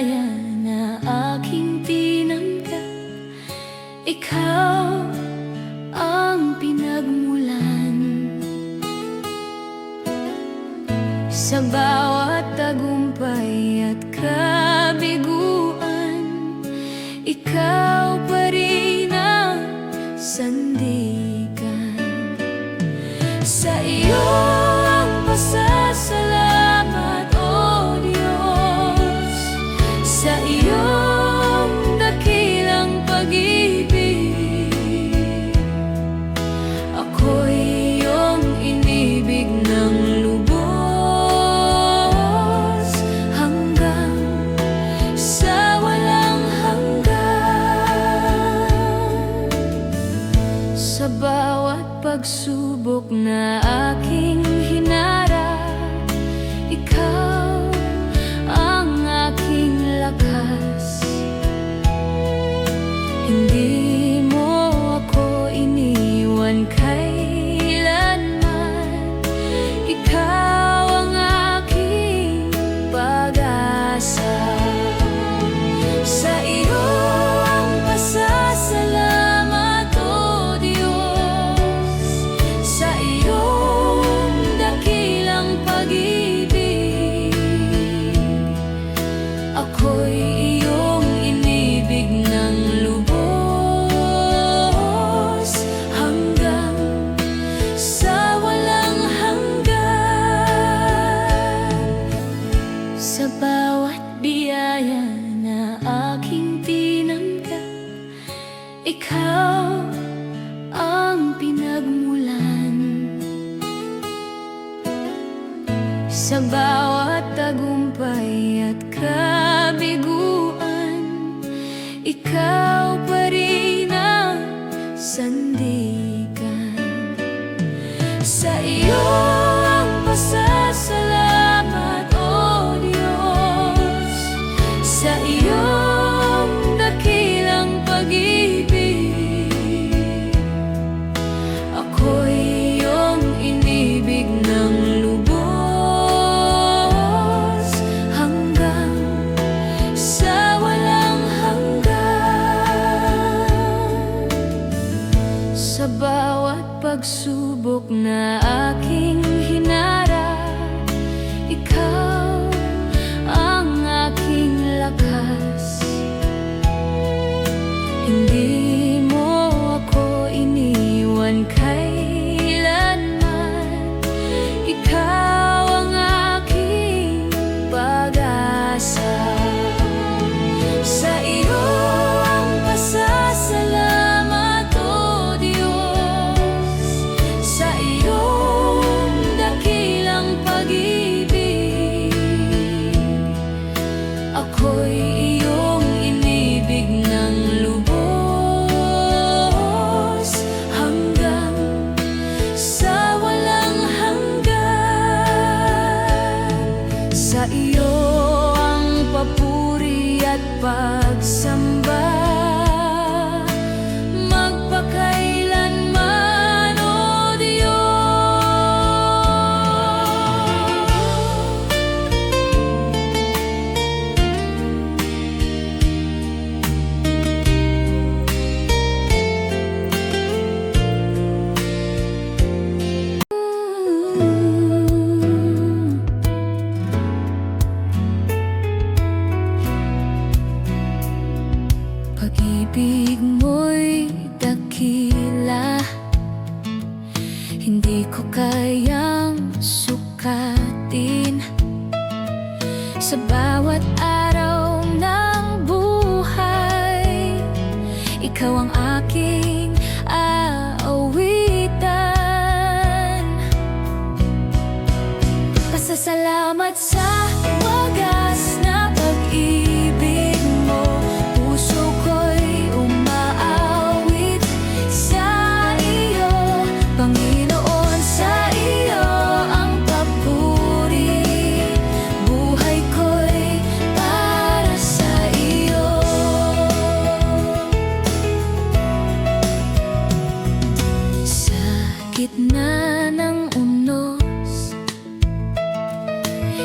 biyaya na aking tinanggap. Ikaw ang pinagmulan sa bawat tagumpay at kabiguan. Ikaw pa rin ang sandigan. Sa iyo ang pasasalamat, O Diyos, sa iyong dakilang pag-ibig. Ako'y iyong inibig ng lubos hanggang sa walang hanggan. Sa bawat pagsubok na aking hinarap, ikaw ang aking lakas. Hindi mo ako iniwan kailanman. Ikaw ang aking pag-asa. Sa iyo ang pasasalamat, O Diyos, sa iyong dakilang pag-ibig. Ako'y iyong inibig ng lubos hanggang sa walang hanggan. Sa bawat biyaya na aking tinanggap, ikaw ang pinagmulan sa bawat tagumpay at kabiguan. Ikaw pa rin ang sandigan. Sa iyo ang pasasalamat, O Diyos, sa iyong dakilang pag-ibig. Ako'y iyong inibig ng lubos hanggang sa walang hanggan. Sa bawat pagsubok na aking hinarap, ikaw ang aking lakas. Hindi mo ako iniwan kailanman. Ikaw ang aking pag-asa. Sa iyo ang pasasalamat, O Diyos, sa iyong dakilang pag-ibig. Ako'y iyong inibig ng lubos hanggang sa walang hanggan. Sa iyo ang papuri at pagsamba magpakailanman, O pag-ibig mo'y dakila, hindi ko kayang sukatin. Sa bawat araw ng buhay, ikaw ang aking aawitan. Pasasalamat sa wagas na pag-ibig mo. Puso ko'y umaawit sa iyo, Panginoon, sa iyo ang papuri. Buhay ko'y para sa iyo. Sa gitna ng unos,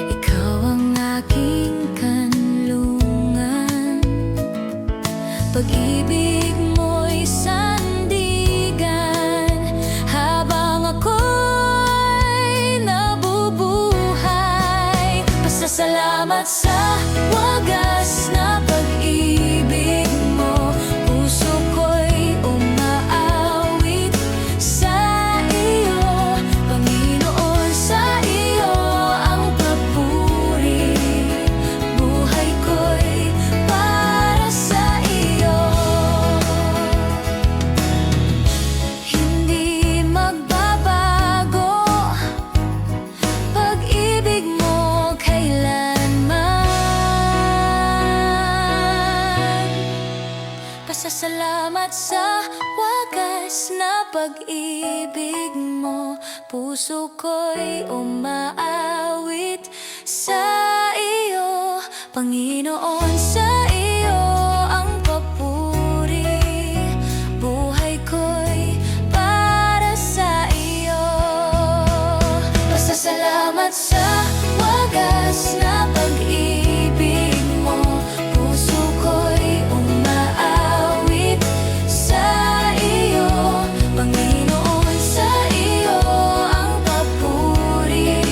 ikaw ang aking kanlungan. wagas na pag-ibig mo. Puso ko'y umaawit sa iyo, Panginoon, sa iyo ang papuri. Buhay ko'y para sa iyo. Hindi magbabago pag-ibig mo kailanman. Pasasalamat sa wagas na pag-ibig mo. Puso ko'y umaawit sa iyo, Panginoon, sa iyo ang papuri. Buhay ko'y para sa iyo. Pasasalamat sa wagas na pag-ibig mo. Puso ko'y umaawit sa iyo, Panginoon, sa iyo ang papuri.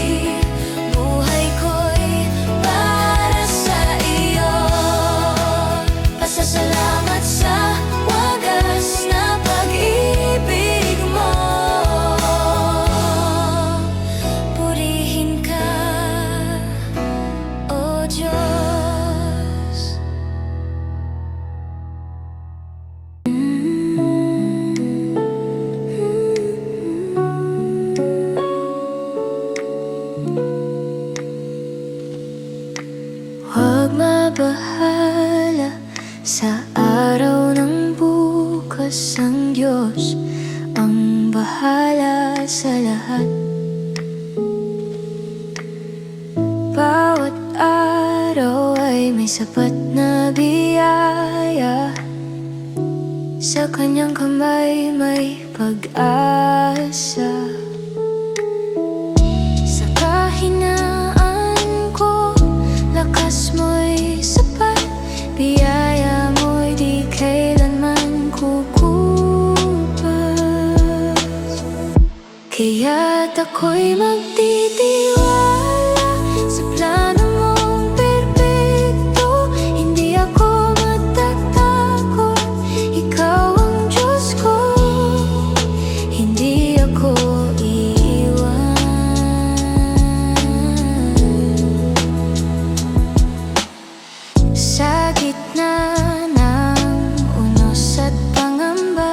Buhay ko'y para sa iyo. Pasasalamat sa wagas na pag-ibig mo. Purihin ka, O Diyos. Huwag mabahala sa araw ng bukas, ang Diyos ang bahala sa lahat. Bawat araw ay may sapat na biyaya, sa kanyang kamay may pag-asa. Sa kahinaan ko, lakas mo'y sapat, biyaya mo'y di kailanman kukupas. Kaya't ako'y magtitiwala sa plano mong perpekto. Hindi ako matatakot, ikaw ang Diyos ko. Hindi ako iiwan. Sa gitna ng unos at pangamba,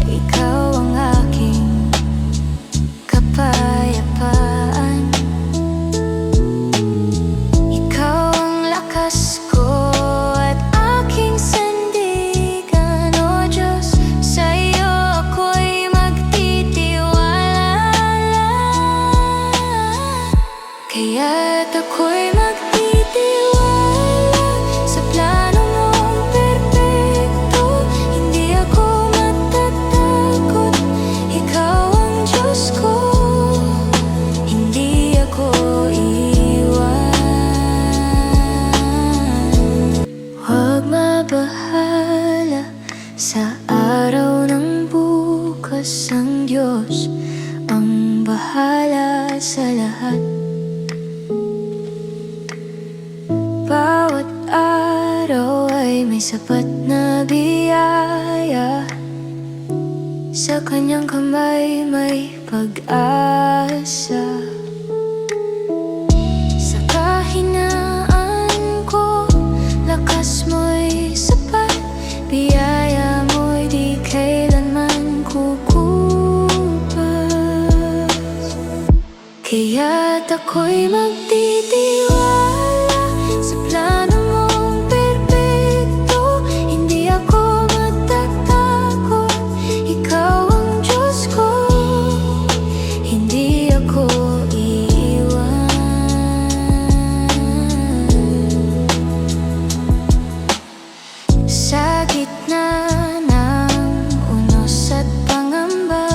ikaw ang aking kapayapaan. Ikaw ang lakas ko at aking sandigan, O Diyos, sa iyo ako'y magtitiwala. Kaya't ako'y magtitiwala sa plano mong perpekto. Hindi ako matatakot, ikaw ang Diyos ko. Hindi ako iwan. Huwag mabahala sa araw ng bukas, ang Diyos ang bahala sa lahat. Bawat araw ay may sapat na biyaya, sa kanyang kamay may pag-asa. Sa kahinaan ko, lakas mo'y sapat, biyaya mo'y di kailanman kukupas. Kaya't ako'y magtitiwala sa plano mong perpekto. Hindi ako matatakot, ikaw ang Diyos ko. Hindi ako iiwan. Sa gitna ng unos at pangamba,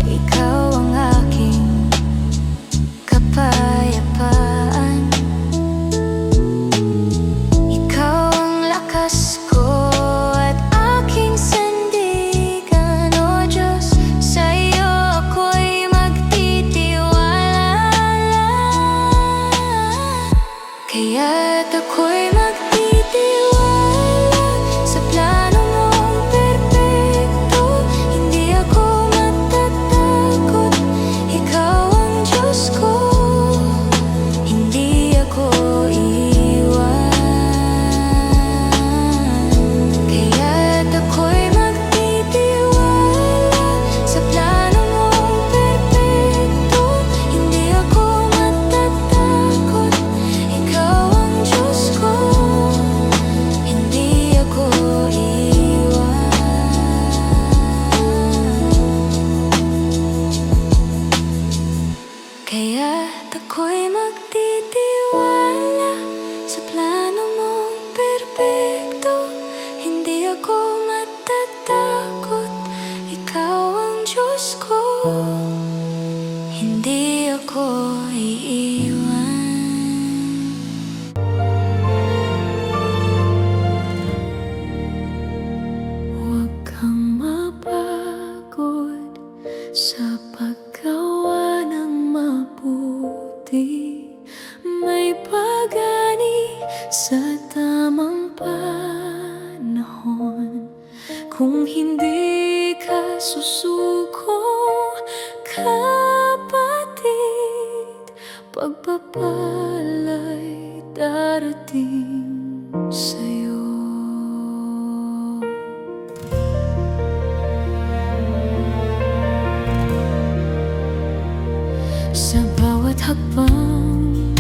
ikaw ang aking kapayapaan. hindi ako iiwan. Huwag kang mapagod sa paggawa ng mabuti. May pag-ani sa tamang panahon. Kung hindi ka susuko, kapatid, pagpapala'y darating sa'yo. Sa bawat hakbang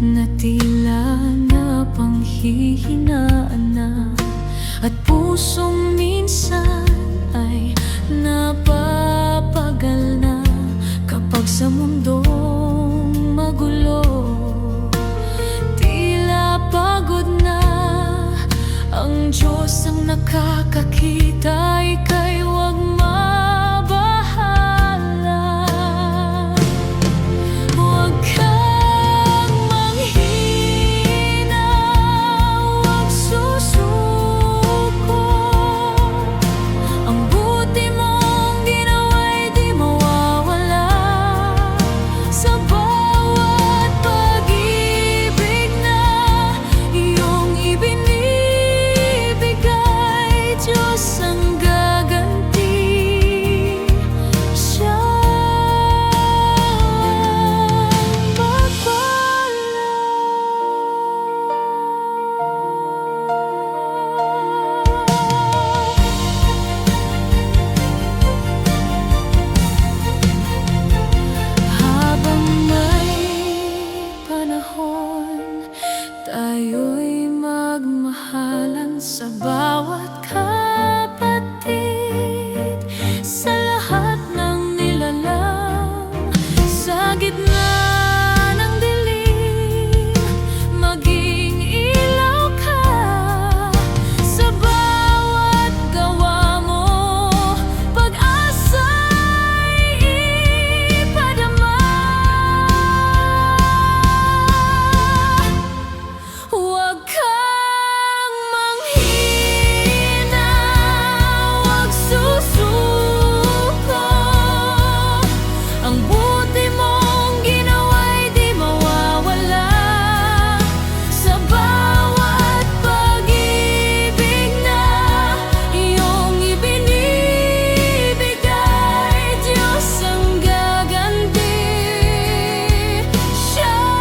na tila napanghihinaan na, at pusong minsan ay napapagal na, kapag sa mundong magulo tila pagod na, ang Diyos ang nakakakita. Ika'y huwag mabahala. Huwag kang manghina, huwag susuko. Ang buti mong ginawa'y di mawawala. Sa bawat pag-ibig na iyong ibinibigay, Diyos ang gaganti. Siyang magpala. Habang may panahon, tayo'y magmahalan sa bawat kapatid, sa lahat ng nilalang, sa gitna ng dilim, maging ilaw ka. Sa bawat gawa mo, pag-asa'y ipadama. Huwag kang manghina, huwag susuko. Ang buti mong ginawa'y di mawawala. Sa bawat pag-ibig na iyong ibinibigay, Diyos ang gaganti. Siyang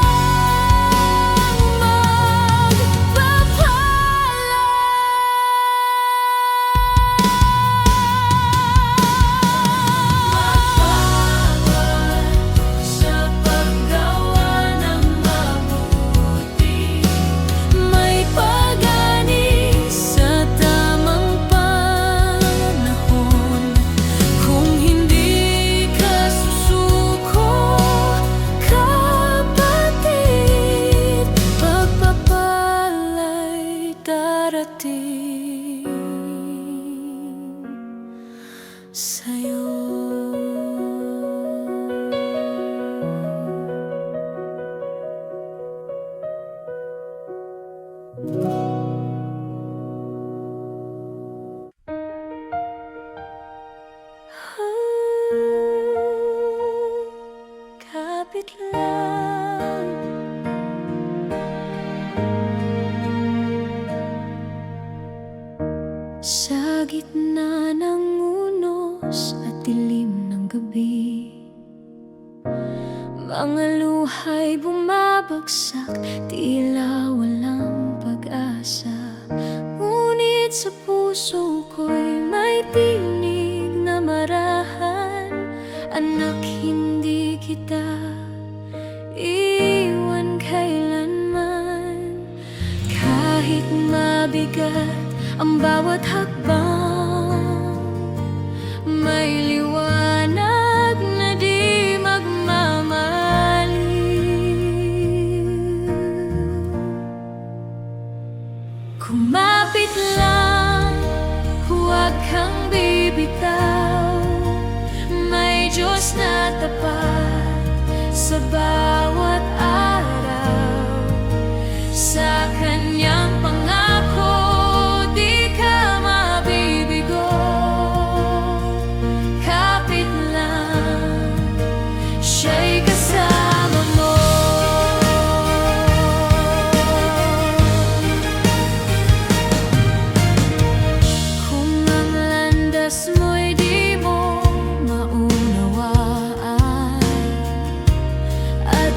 magpapala. Mapagod sa paggawa ng mabuti. May pag-ani sa tamang panahon. Kung hindi ka susuko, kapatid, pagpapala'y darating sa'yo. Kapit lang. Sa gitna ng unos at dilim ng gabi, mga luha'y bumabagsak, tila walang pag-asa. Ngunit sa puso ko'y may tinig na marahan. Anak, hindi kita iwan kailanman. Kahit mabigat ang bawat hakbang, may liwanag na di magmamaliw. Kumapit lang, huwag kang bibitaw. May Diyos na tapat sa bawat araw. Sa Kanyang pangako, di ka mabibigo. Kapit lang, siya'y kasama mo. Kung ang landas mo'y di mo maunawaan at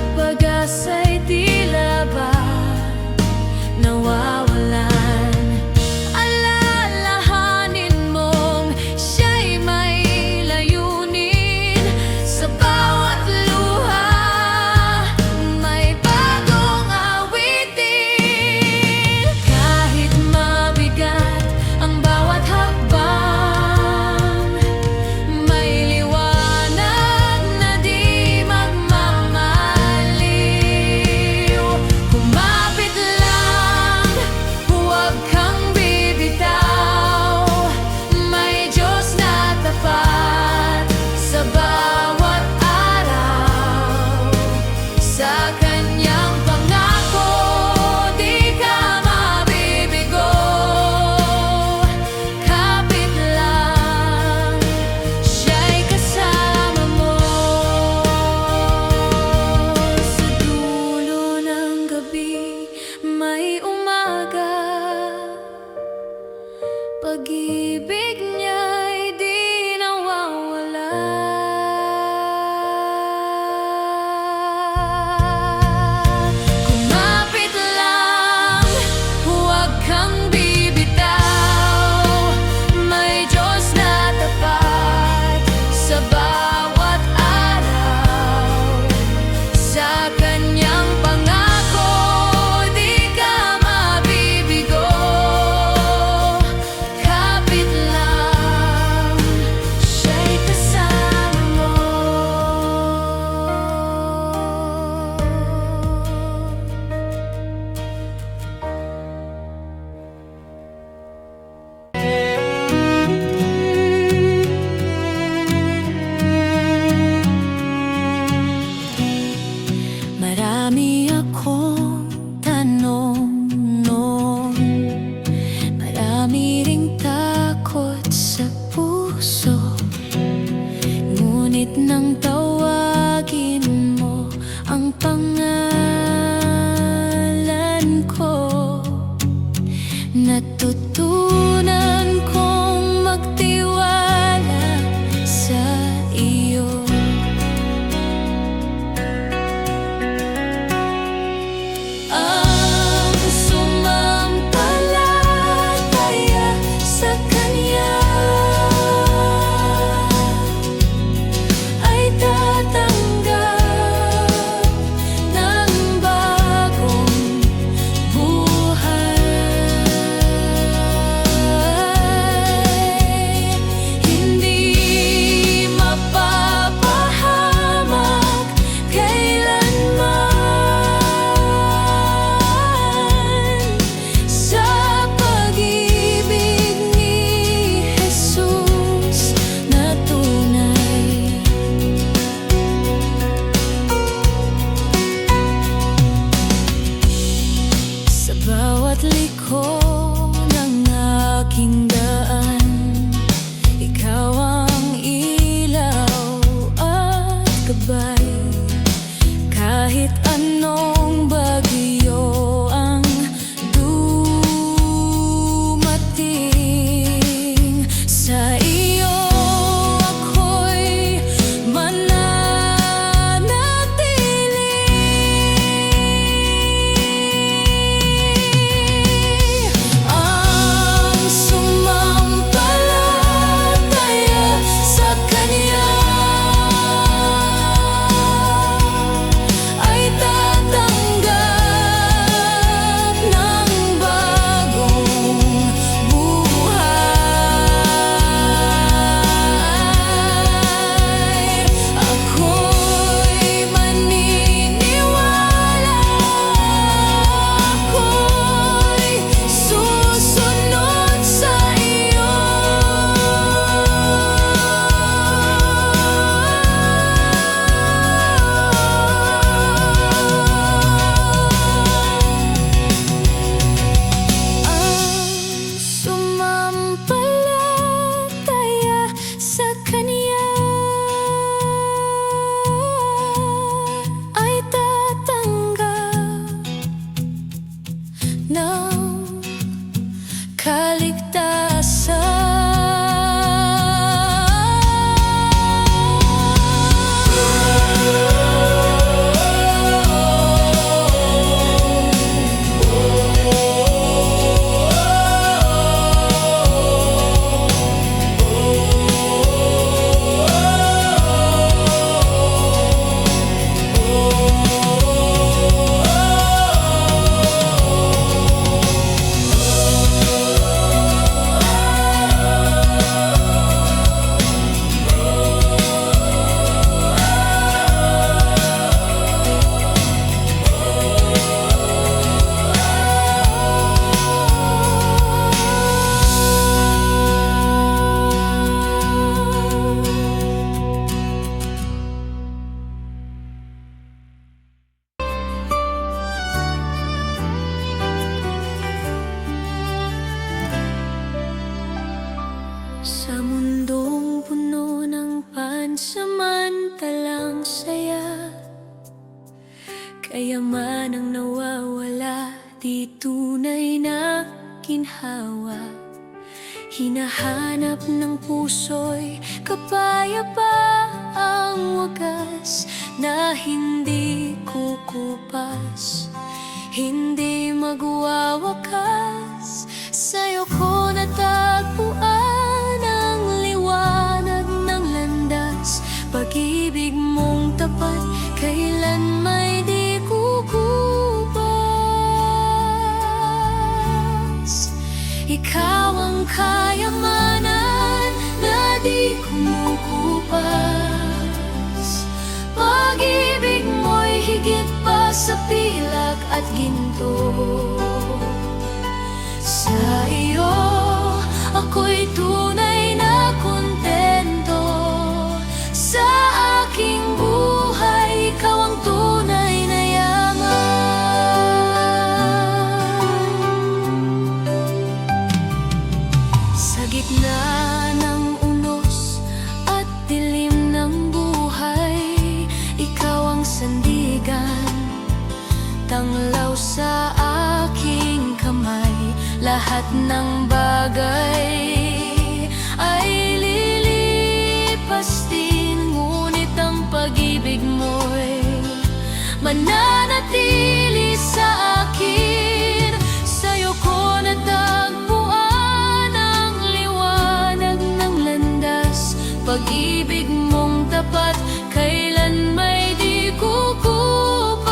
Kayamanang nawawala, di tunay na ginhawa. Hinahanap ng puso'y kapayapaang wagas na hindi kukupas, hindi magwawakas. Sa'yo ko natagpuan ang liwanag ng landas, pag-ibig mong tapat, kailan may di kukupas. Ikaw ang kayamanan na di kumukupas, pag-ibig mo'y higit pa sa pilak at ginto. Sa iyo, ako'y tunay na kontento. Sa aking buhay, ikaw ang tunay na yaman. Sa gitna ng unos at dilim ng buhay, ikaw ang sandigan, tanglaw sa aking kamay. Lahat ng bagay ay lilipas din, ngunit ang pag-ibig mo'y mananatili sa akin. Sa'yo ko natagpuan ang liwanag ng landas, pag-ibig mong tapat, kailan may di kukupas.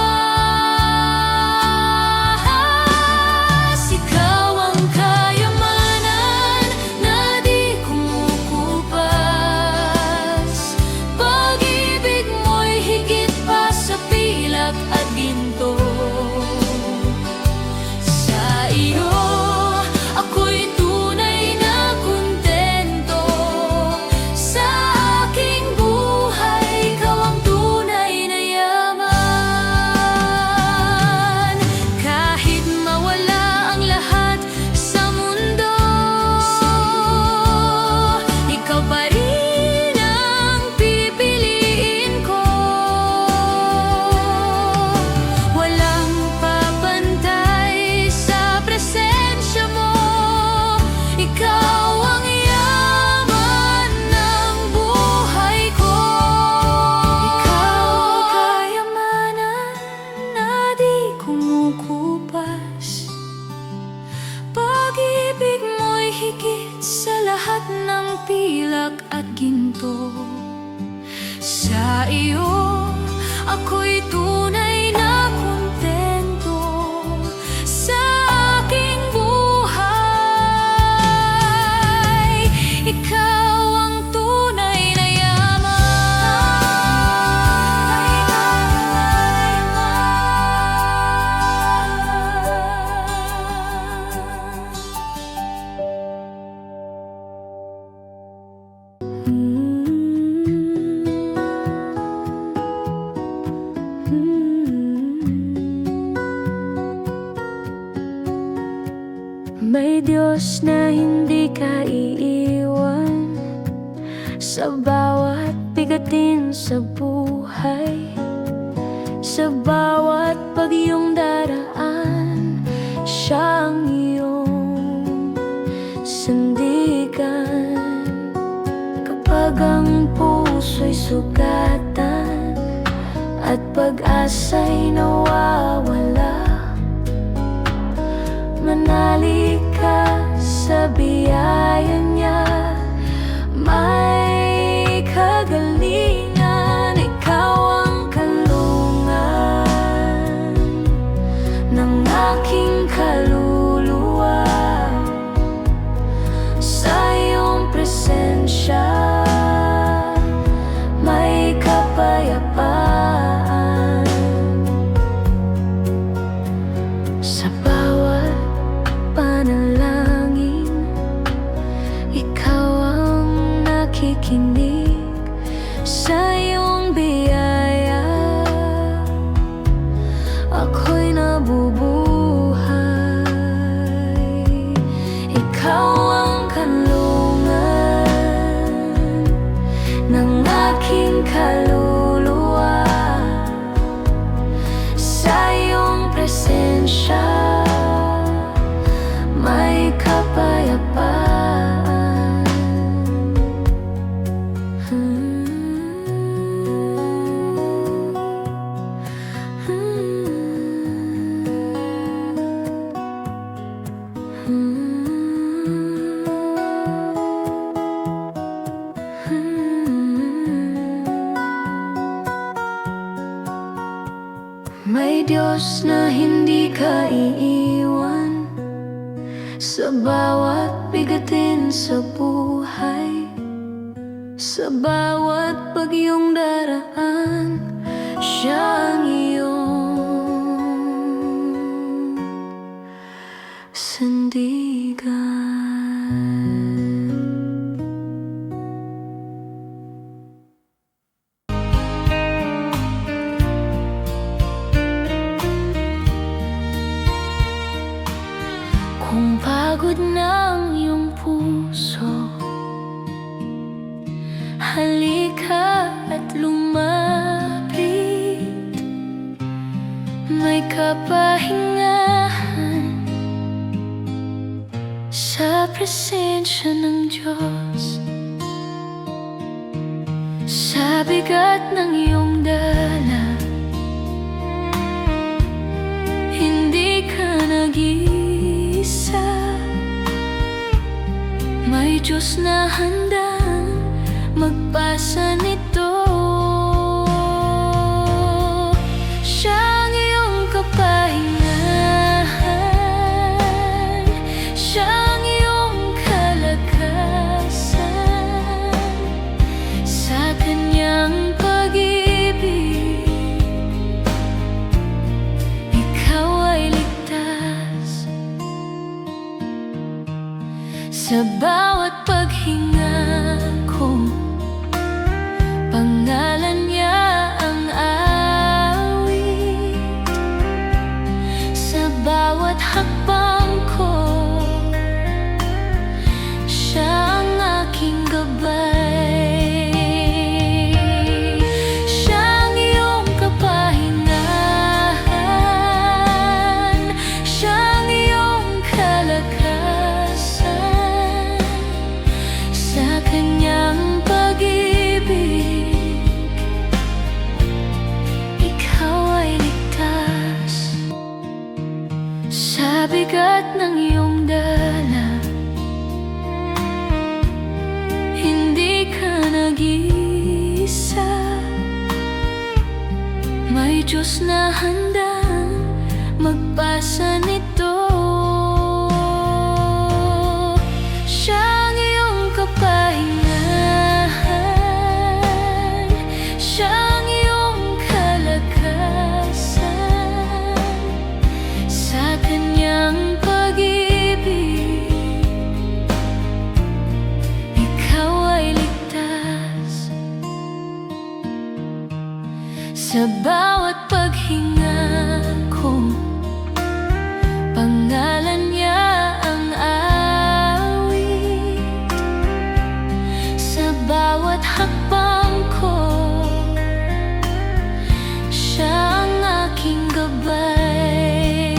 Pag-ibig mo'y higit sa lahat ng pilak at ginto. Sa iyo, ako'y tunay na kontento. Sa aking buhay, ikaw ang tunay na May Diyos na hindi ka iiwan sa bawat bigatin sa buhay, sa bawat pagyong daraan. Siya ang iyong sandigan. Kapag ang puso'y sugatan at pag-asa'y nawawala, manali ka sa biyaya niya. May kagalingan, ikaw ang kalungan ng aking kaluluwa. Sa iyong presensya may kapayapaan. Sa bawat panalangin, ikaw ang nakikinig. Sa iyong biyaya, ako'y nabubuhay. Ikaw ang kanlungan ng aking kaluluwa. May Diyos na hindi ka iiwan sa bawat bigatin sa buhay, sa bawat bagyong daraan. Siya ang iyong sandigan. Kung pagod na ang iyong puso, halika at lumapit. May kapahingahan sa presensya ng Diyos. Sa bigat ng iyong dala, hindi ka nag-iisa. May Diyos na handang magpasa nito. Siya ang iyong kapahingahan, siya ang iyong kalakasan. Sa kanyang pag-ibig, ikaw ay ligtas. Sa bawat paghinga ko, pangalan niya ang awit. Sa bawat hakbang ko, siya ang aking gabay. Siya ang iyong kapahingahan, siya ang iyong kalakasan. Sa kanyang pag-ibig, ikaw ay ligtas. Sa bigat ng iyong dala, hindi ka nag-iisa. May Diyos na handang magpasa nito. Siya ang iyong kapahingahan, siya ang iyong kalakasan. Sa kanyang pag-ibig, ikaw ay ligtas. Sa bawat paghinga ko, pangalan niya ang awit. Sa bawat hakbang ko, siya ang aking gabay.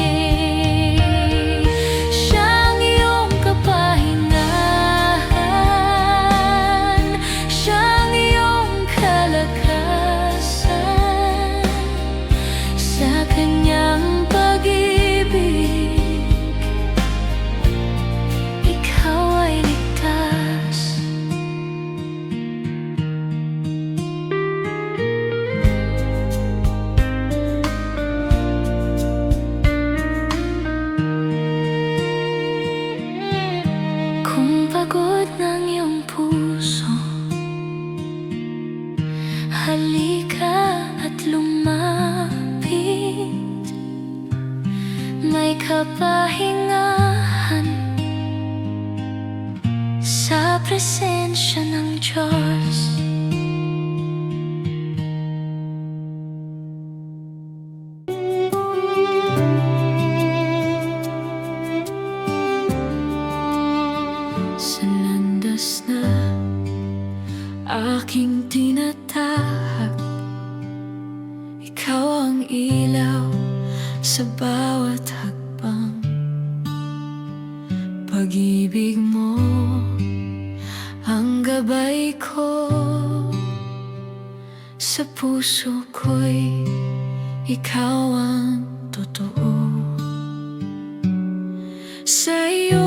Siya ang iyong kapahingahan, siya ang iyong kalakasan. Sa kanyang pag-ibig, ikaw ay ligtas. Kung pagod ng iyong puso, halika at lumapit. May kapahingahan sa presensya ng Diyos. Sa landas na aking tinatahak, ikaw ang ilaw sa bawat hakbang. Pag-ibig mo ang gabay ko. Sa puso ko'y ikaw ang totoo. Sa iyo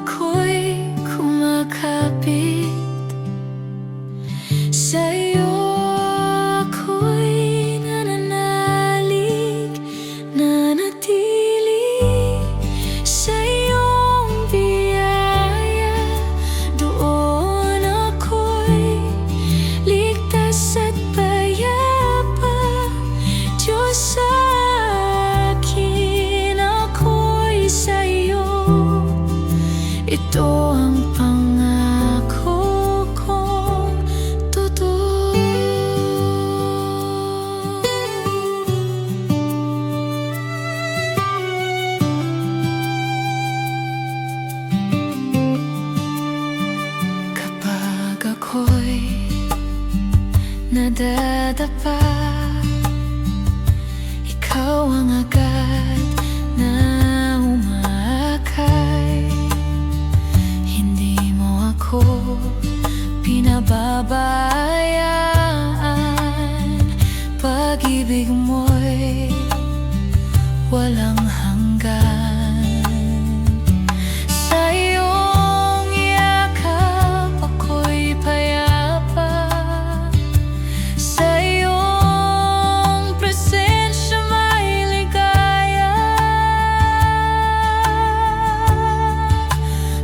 ako'y kumakapit, sa iyo ako'y nananali. pa. Ikaw ang agad na umaakay. Hindi mo ako pinababayaan. Pag-ibig mo'y walang hanggan. Sa iyong yakap ako'y payapa. Sa iyong presensya may ligaya.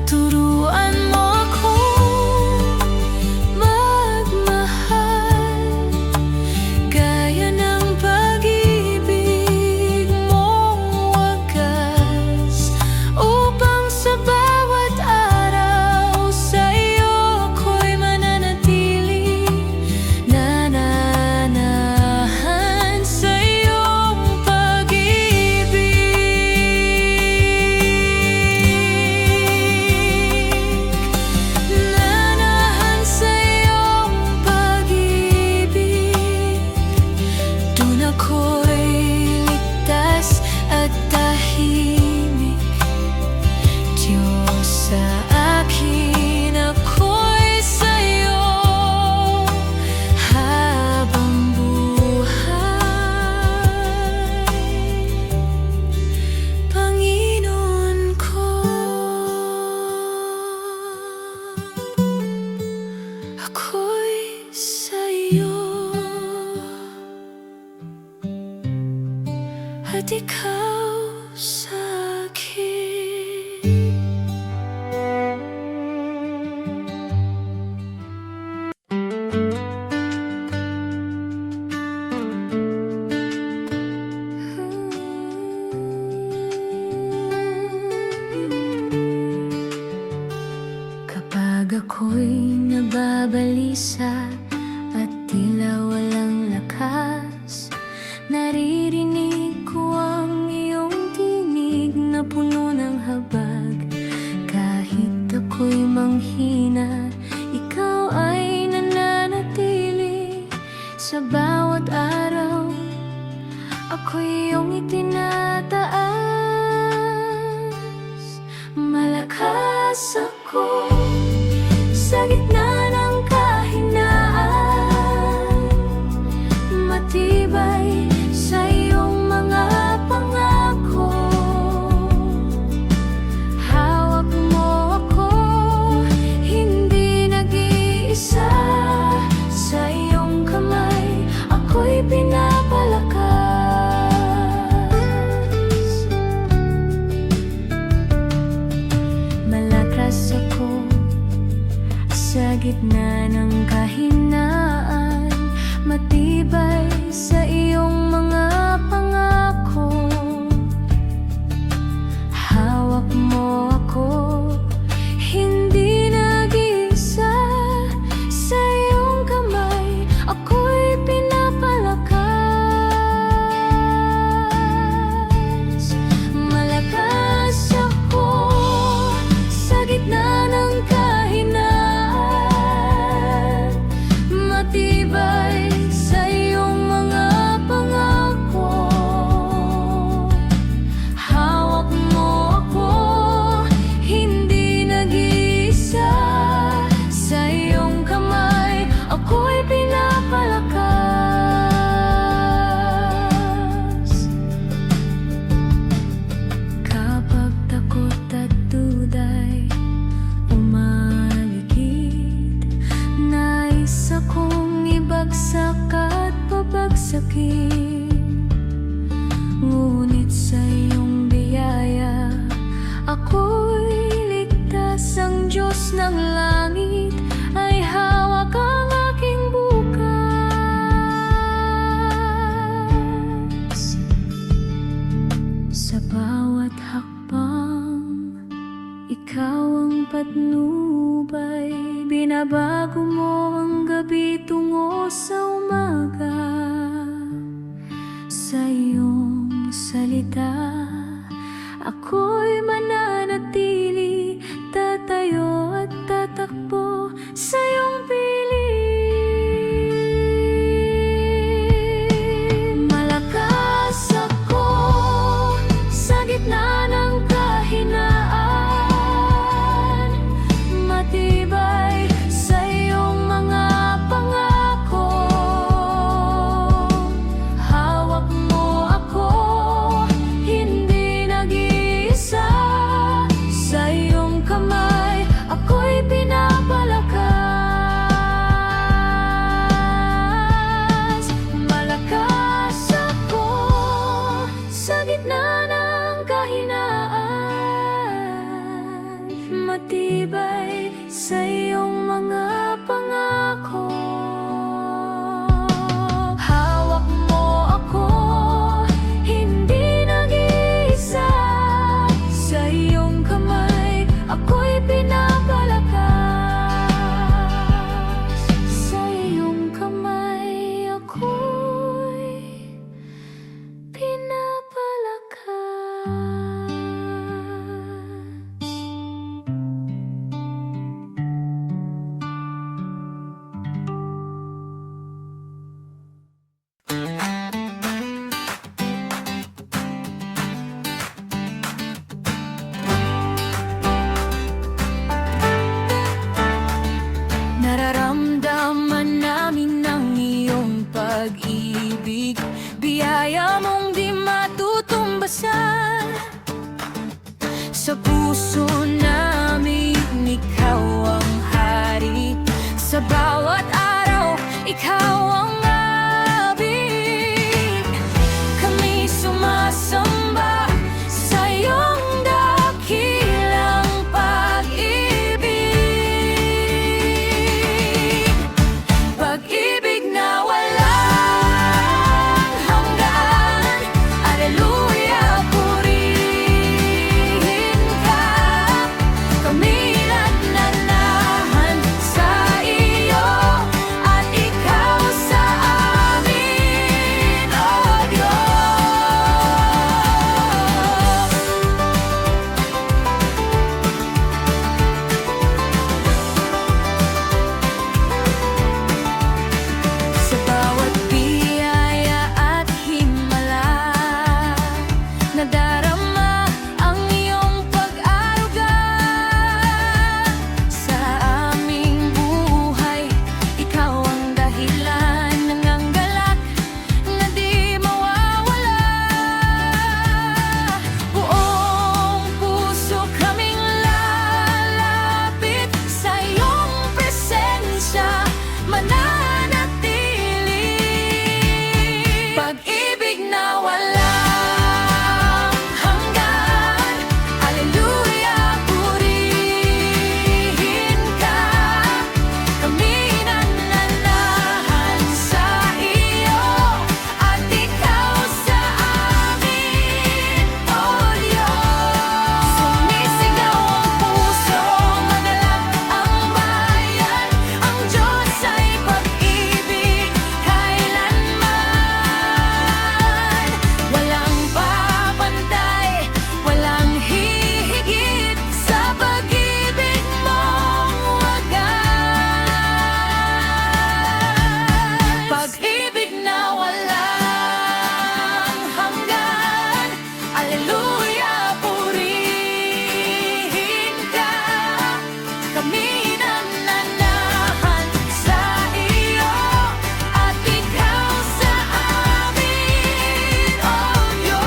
Turuan mo akong magmahal gaya ng pag-ibig mong wagas, upang sa bawat araw sa iyo ako'y mananatili, nananahan sa iyong pag-ibig. Nanahan sa iyong pag-ibig. Dun ako'y ligtas at tahimik. Diyos sa akin, ako'y sa'yo habang buhay. Panginoon ko, ako'y sa'yo at ikaw sa akin. Kapag ako'y nababalisa at tila walang lakas, naririnig ko ang iyong tinig na puno ng habag. Kahit ako'y manghina, ikaw ay nananatili. Sa bawat araw, ako'y iyong itinataas. Malakas ako sa gitna ng kahinaan, matibay sa iyong mga pangako. Hawak mo ako, hindi nag-iisa. Sa iyong kamay, ako'y pinapalakas. Malakas ako sa gitna ng kahinaan, matibay sa iyong mga pangako. Hawak mo ako, hindi nag-iisa. Sa iyong kamay, ako'y pinapalakas. Malakas ako sa gitna ng kahinaan, matibay sa iyong mga pangako. Hawak mo ako, hindi nag-iisa. Sa iyong kamay, ako'y pinapalakas. Kapag takot at duda'y umaligid, nais akong ibagsak at pabagsakin. Ngunit sa iyong biyaya, ako'y ligtas. Ang Diyos ng langit ay hawak ang aking bukas. Sa bawat hakbang, ikaw ang patnubay. Binabago mo ang gabi tungo sa umaga. Sa iyong salita, ako'y mananatili, tatayo at tatakbo. pag-ibig, biyaya mong di matutumbasan. Sa puso namin ikaw ang hari, sa bawat araw ikaw ang abig. Kami sumasamba sa iyong dakilang pag-ibig, pag-ibig na walang hanggan. Alleluia, purihin ka. Kami nagnanahan sa iyo at ikaw sa amin, oh Diyos. Sa bawat biyaya at himala, nadarama ang iyong pag-aruga. Sa aming buhay, ikaw ang dahilan ng ang galak na di mawawala. Buong puso kaming lalapit sa iyong presensya, mananatili. Pag-ibig na walang hanggan. Alleluia, purihin ka. Kami nagnanahan sa iyo at ikaw sa amin, oh Diyos. Sumisigaw ang puso, magalak ang bayan. Ang Diyos ay pag-ibig kailanman. Walang papantay, walang hihigit sa pag-ibig mong wagas. Pag-ibig na walang hanggan. Alleluia, purihin ka. Kami nagnanahan sa iyo at ikaw sa amin, oh Diyos.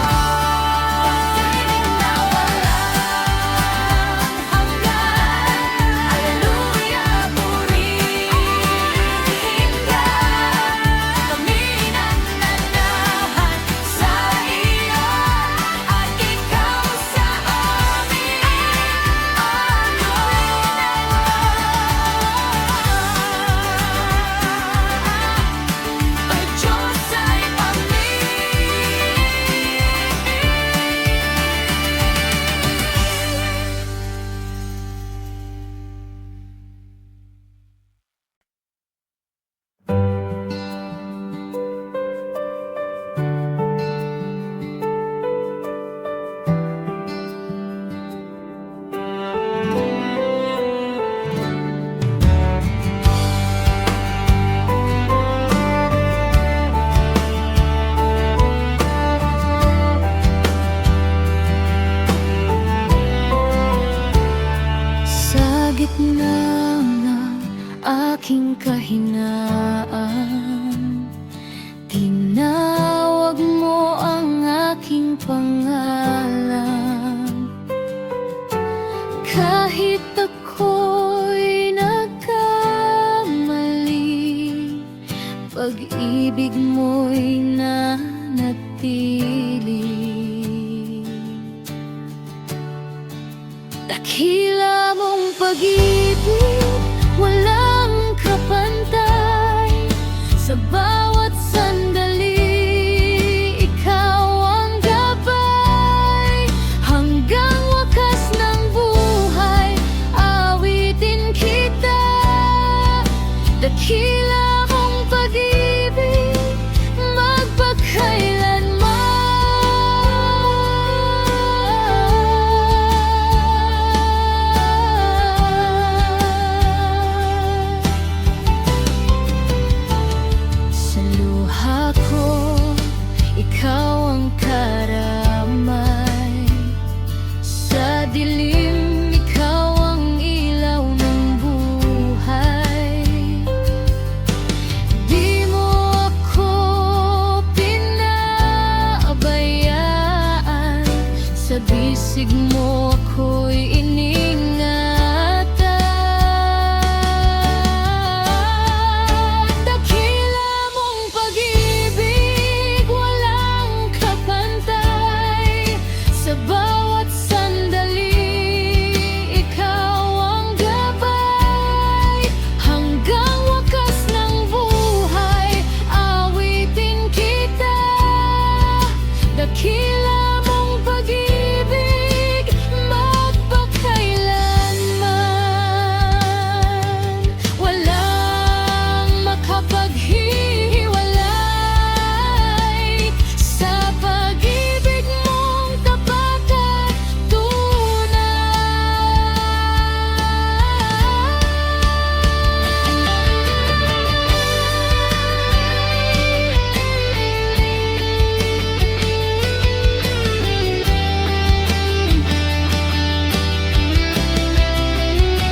Pag-ibig na walang hanggan. Alleluia, purihin ka. Kami nagnanahan sa iyo at ikaw sa amin, ang Diyos ay sa gitna ng aking kahinaan. Tinawag mo ang aking pangalan. Kahit ako'y nagkamali, pag-ibig mo'y nanatili. Dakila mong pag-ibig, walang kapantay. Sa bawat sandali, ikaw ang gabay. Hanggang wakas ng buhay, awitin kita. Dakila mong pag-ibig, magpakailanman. pag-ibig mo ako'y iningatan. Dakila mong pag-ibig, walang kapantay. Sa bawat sandali, ikaw ang gabay. Hanggang wakas ng buhay, awitin kita. Dakila mong pag-ibig, magpakailanman. Walang makapaghihiwalay sa pag-ibig mong tapat at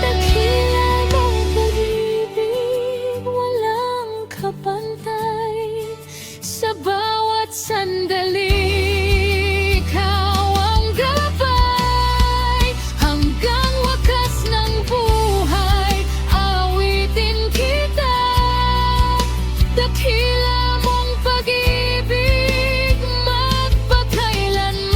Dakila mong pag-ibig, walang kapantay. Sa bawat sandali, ikaw ang gabay. Hanggang wakas ng buhay, awitin kita. Dakila mong pag-ibig, magpakailanman.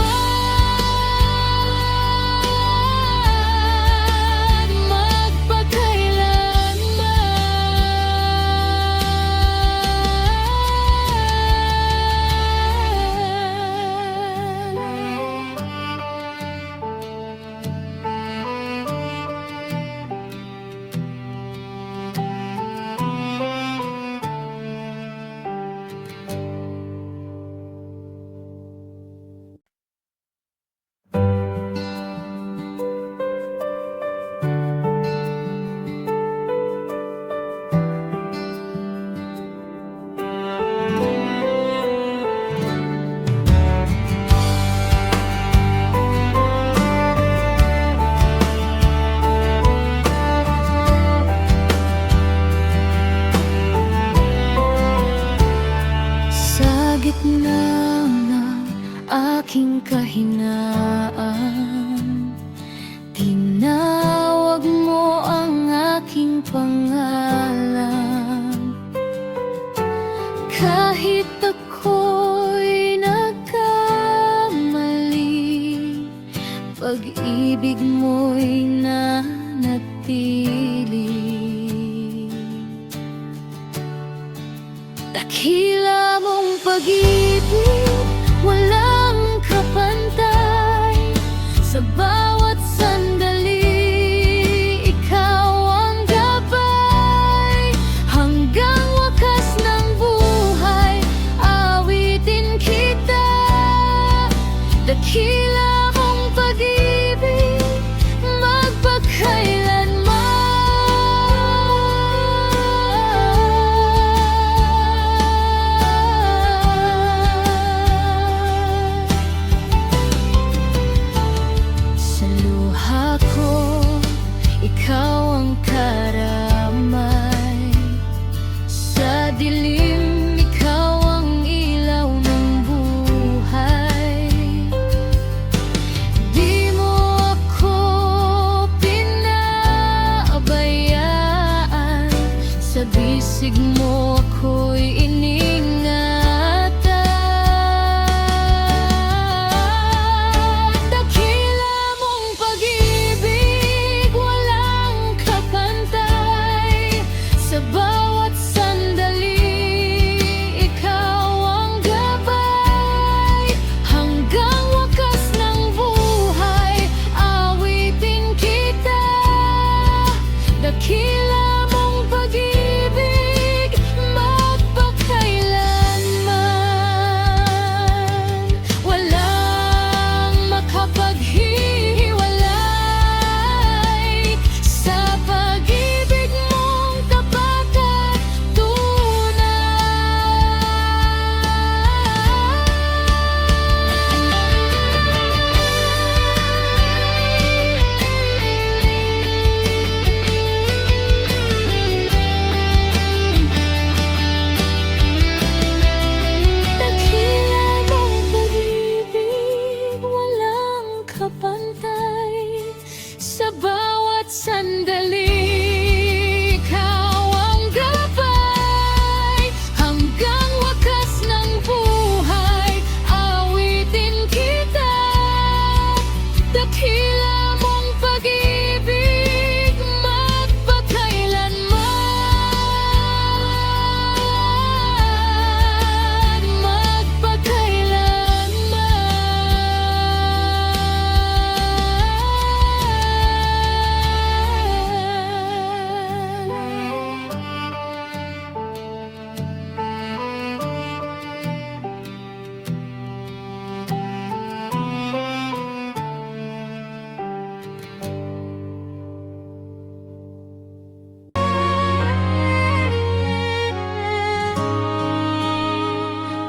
Sa gitna ng aking kahinaan, tinawag mo ang aking pangalan. Kahit ako'y nagkamali, pag-ibig mo'y nanatili. Dakila mong pag-ibig, walang kapantay. Sa bawat sandali, ikaw ang gabay. Hanggang wakas ng buhay, awitin kita. Dakila mong pag-ibig, magpakailanman.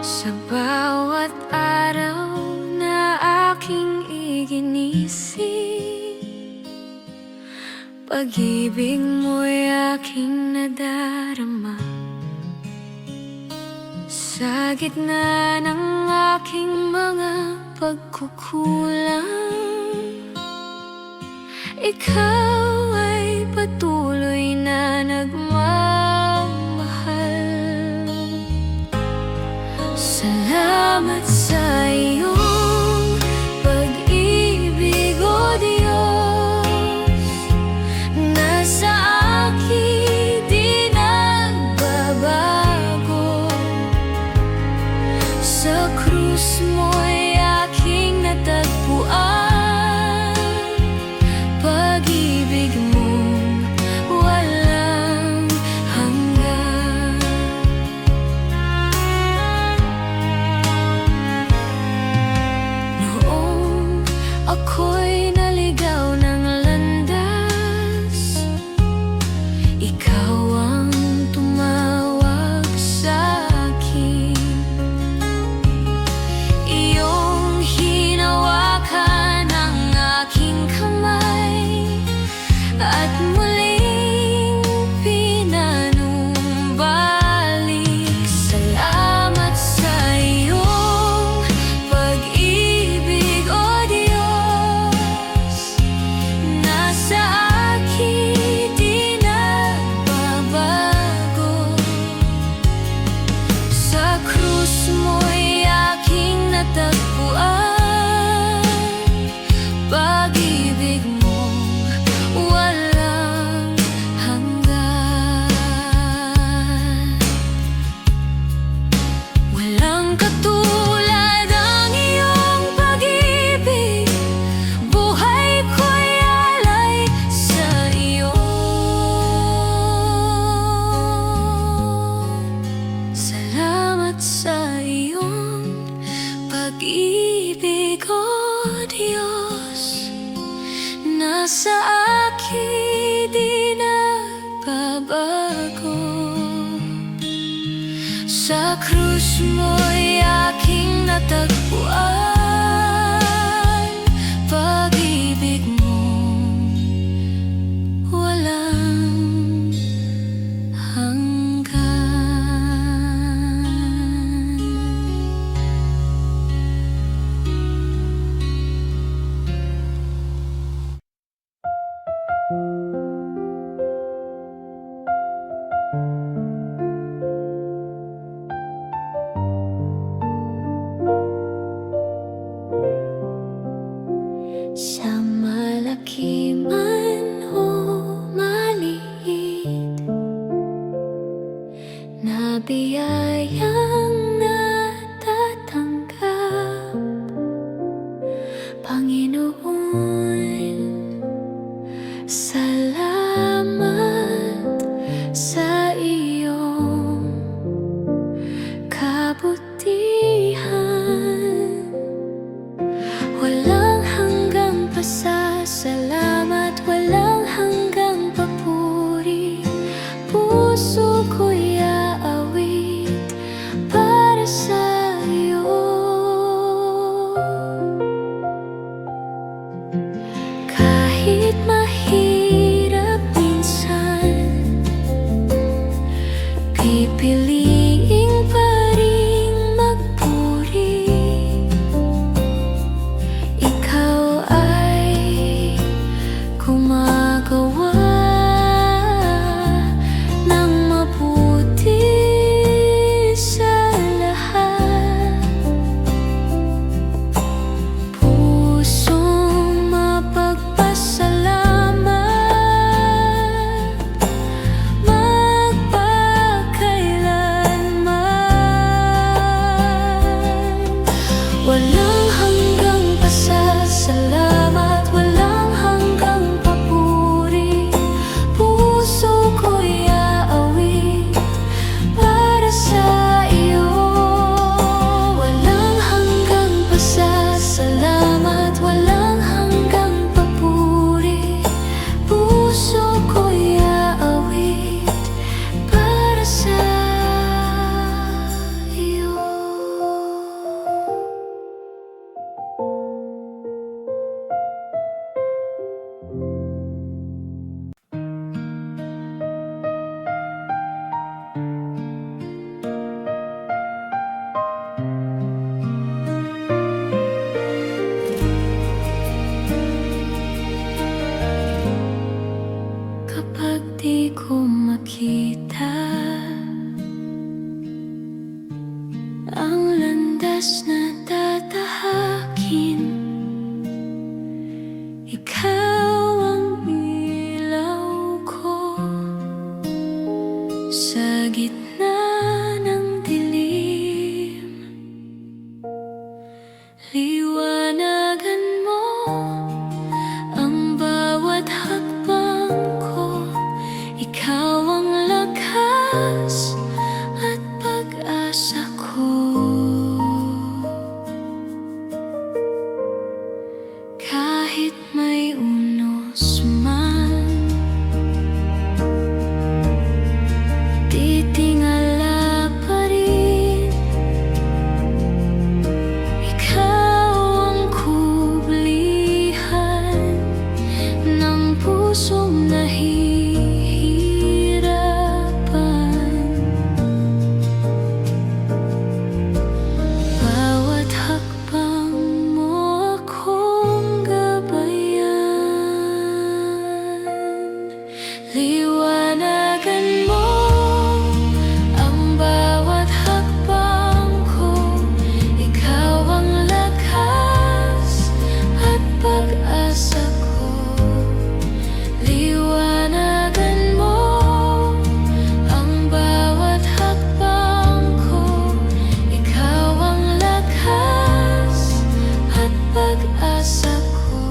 Sa bawat araw na aking iginising, pag-ibig mo'y aking nadarama. Sa gitna ng aking mga pagkukulang, ikaw ay patuloy na nagmamahal. Salamat sa iyong pag-ibig, O Diyos, na sa akin di nagbabago. Sa krus mo'y aking natagpuan, pag-ibig mong walang hanggan. Noong ako'y naligaw ng landas, ikaw ang tumawag sa akin. Iyong hinawakan ang aking kamay at muling pinanumbalik. Salamat sa iyong pag-ibig, O Diyos, na sa akin di nagbabago. Sa krus mo'y aking natagpuan, pag-ibig mong walang hanggan. Walang katulad ang iyong pag-ibig, buhay ko'y alay sa iyo. Salamat sa iyong pag-ibig, O Diyos, na sa akin di nagbabago. Sa krus mo'y aking natagpuan, pag-ibig mong walang hanggan. kita. Ang landas na tatahakin, ikaw ang ilaw ko sa gitna ng dilim. Liwanagan mo ang bawat hakbang ko, ikaw ang lakas at pag-asa ko. Kahit may unos man, titingala pa rin. Ikaw ang kublihan ng pusong nahihirapan. Bawat hakbang mo akong gabayan. Liwanagan mo ang bawat hakbang ko, ikaw ang lakas at pag-asa ko. Liwanagan mo ang bawat hakbang ko, ikaw ang lakas at pag-asa ko.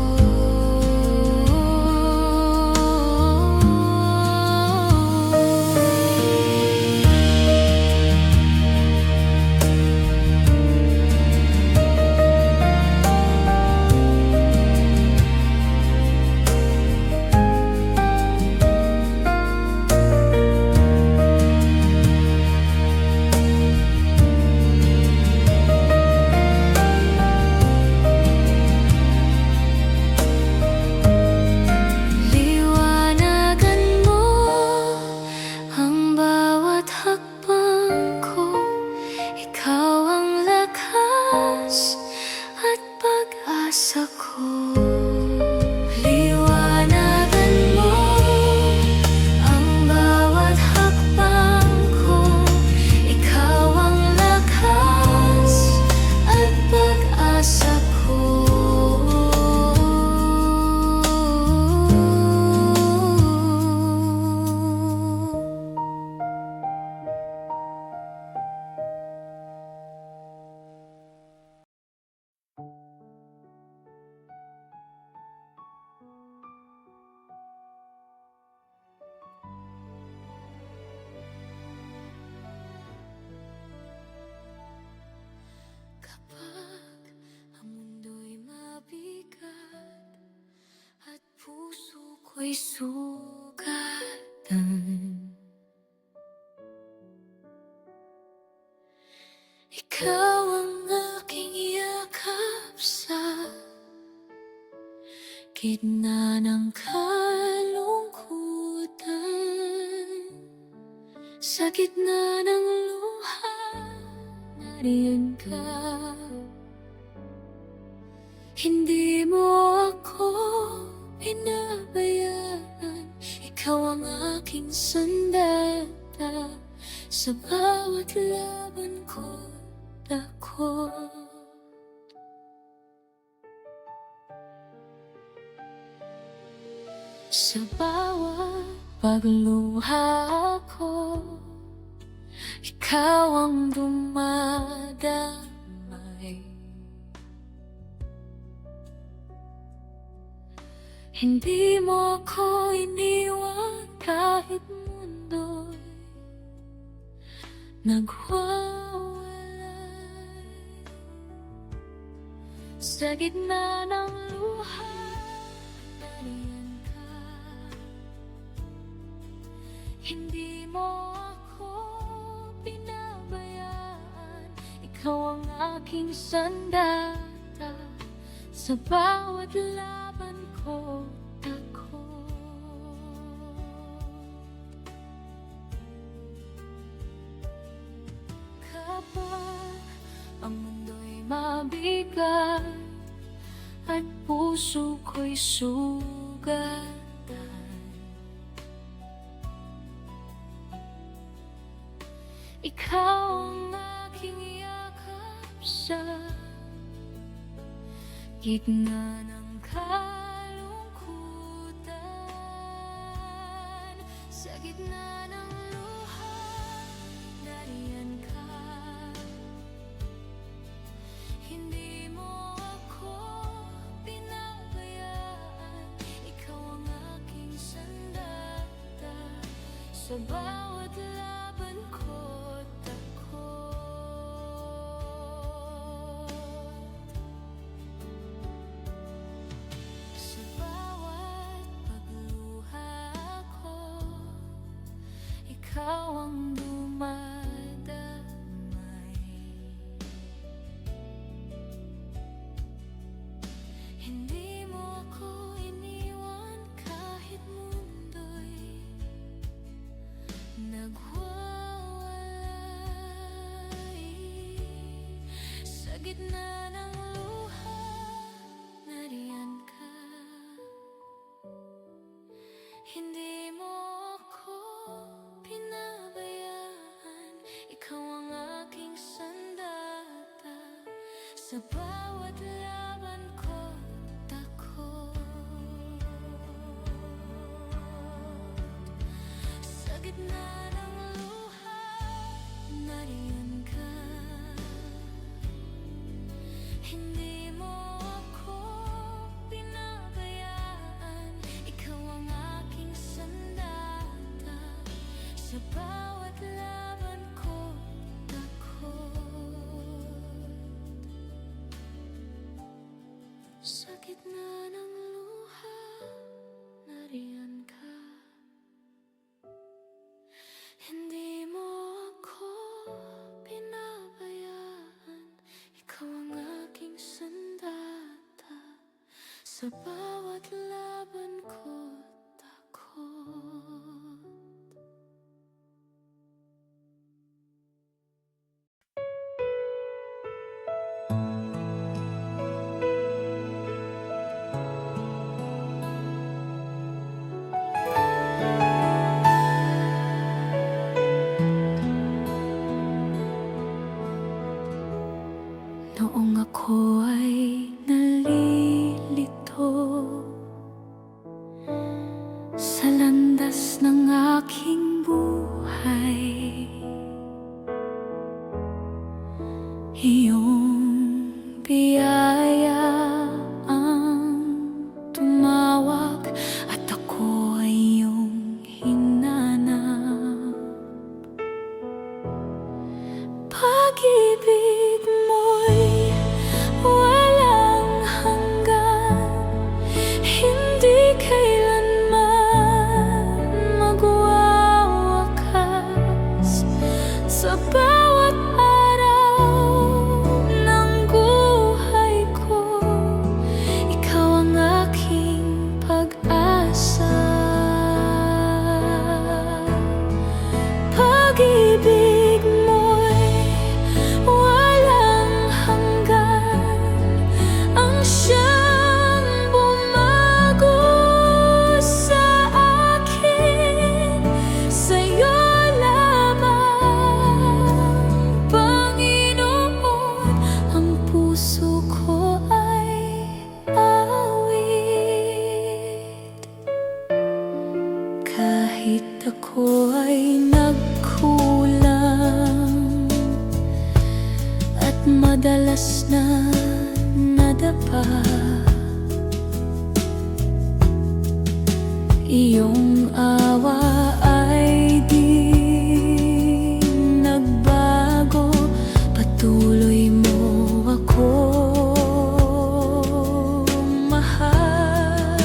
Liwanagan mo ang bawat hakbang ko, ikaw ang lakas at pag-asa ko. Liwanagan mo ang bawat hakbang ko, ikaw ang lakas at pag-asa ko. Kapag ang mundo'y mabigat at puso ko'y sugatan, ikaw ang aking yakap sa gitna ng kalungkutan. Sa gitna ng luha, nariyan ka. Hindi mo ako pinabayaan, ikaw ang aking sandata. Sa bawat laban ko dako. Sa bawat pagluha ko, ikaw ang dumadamay. Hindi mo ako iniwan kahit mundo'y nagwawalay. Sa gitna ng luha, nariyan ka. Hindi mo ako pinabayaan, ikaw ang aking sandata. Sa bawat laban ko ako. Kapag ang mundo'y mabigat at puso ko'y sugatan, sa gitna ng kalungkutan, sa gitna ng luha, nariyan ka. Hindi mo ako pinabayaan, ikaw ang aking sandata. Sa bawat laban ko't takot, sa bawat pagluha ko, ikaw ang dumadamay. Hindi mo ako iniwan kahit mundo'y nagwawalay. Sa gitna ng luha, nariyan ka. Hindi mo ako pinabayaan, ikaw ang aking sandata. Sa bawat laban ko takot, sa gitna ng luha, nariyan ka. Hindi mo ako pinabayaan, ikaw ang aking sandata. Sa bawat laban ko takot, sa gitna ng luha, nariyan ka. Hindi mo ako pinabayaan, ikaw ang aking sandata. Sa bawat laban ko takot. Noong ako ay nalilito sa landas ng aking buhay, iyong biyaya ang tumawag at ako ay iyong hinanap. Pag-ibig mo'y walang hanggan, hindi kailanman magwawakas. Sa bawat araw ng buhay ko, ikaw ang aking pag-asa. Pag-ibig mo'y walang hanggan, ang siyang bumago sa akin. Sa'yo lamang, Panginoon, ang puso ko ay awit. Kahit ako ay nagkulang at madalas na nadapa, iyong awa ay di nagbago. Patuloy mo akong mahal.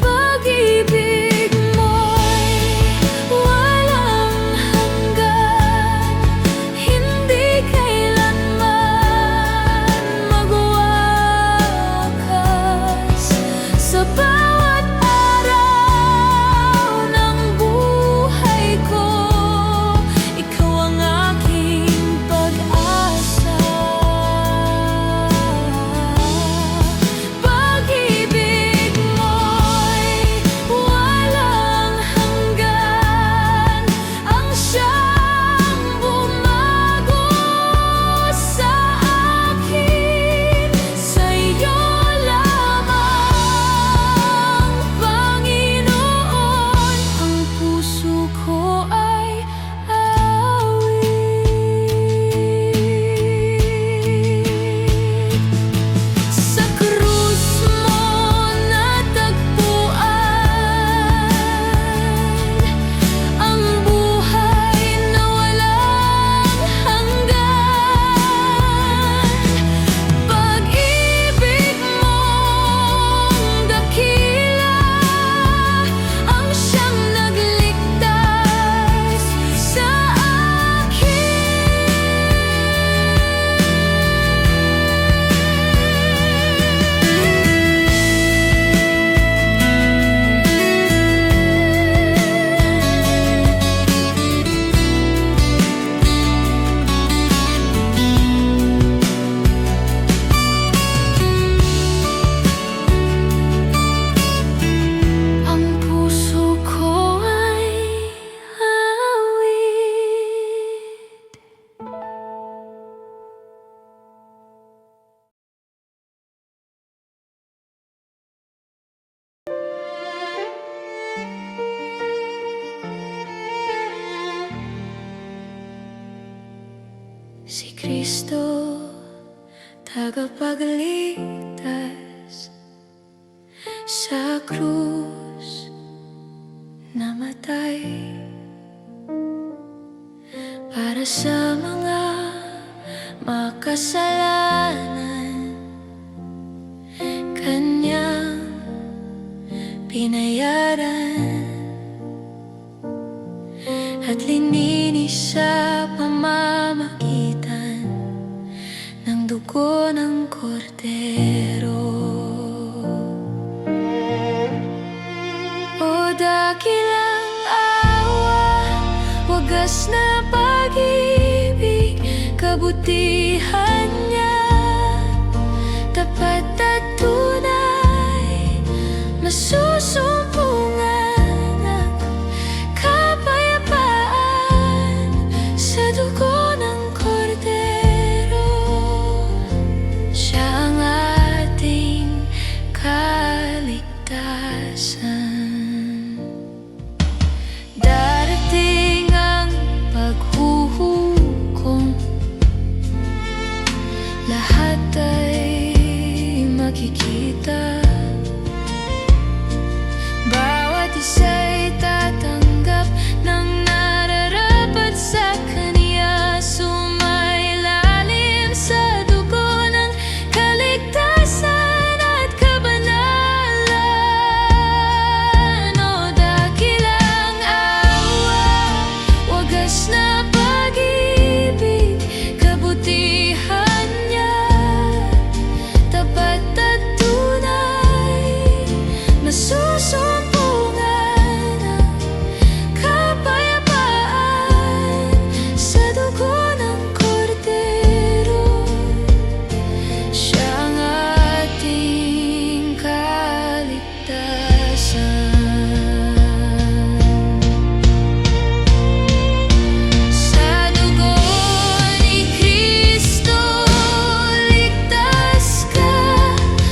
Pag-ibig mo'y walang hanggan, hindi kailanman magwakas. Sa bawat si Kristo, tagapagligtas, sa krus namatay para sa mga makasalanan. Kanyang binayaran at lininis sa pamamagitan ng dugo ng kordero. O dakilang awa, wagas na pag-ibig, kabutihan niya, tapat at tunay, masusumpungan ng kapayapaan sa dugo ng kordero. Siya ang ating kaligtasan. Darating ang paghuhukom, lahat ay makikita. Bawat isa'y tatanggap ng nararapat sa Kanya, sumailalim sa dugo ng kaligtasan at kabanalan. O dakilang awa, wagas na pag-ibig, kabutihan niya, tapat at tunay, masusumpungan ng kapayapaan sa dugo ng kordero. Siya ang ating kaligtasan. Sa dugo ni Kristo, ligtas ka.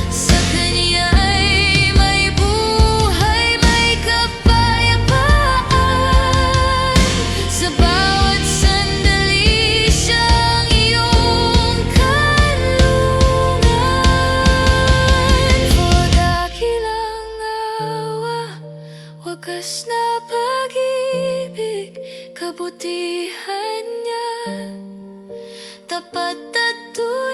Sa Kanya ay may buhay, may kapayapaan. Sa bawat sandali siyang iyong kanlungan. O dakilang awa, wagas na pag-ibig, kabutihan niya, tapat at tunay.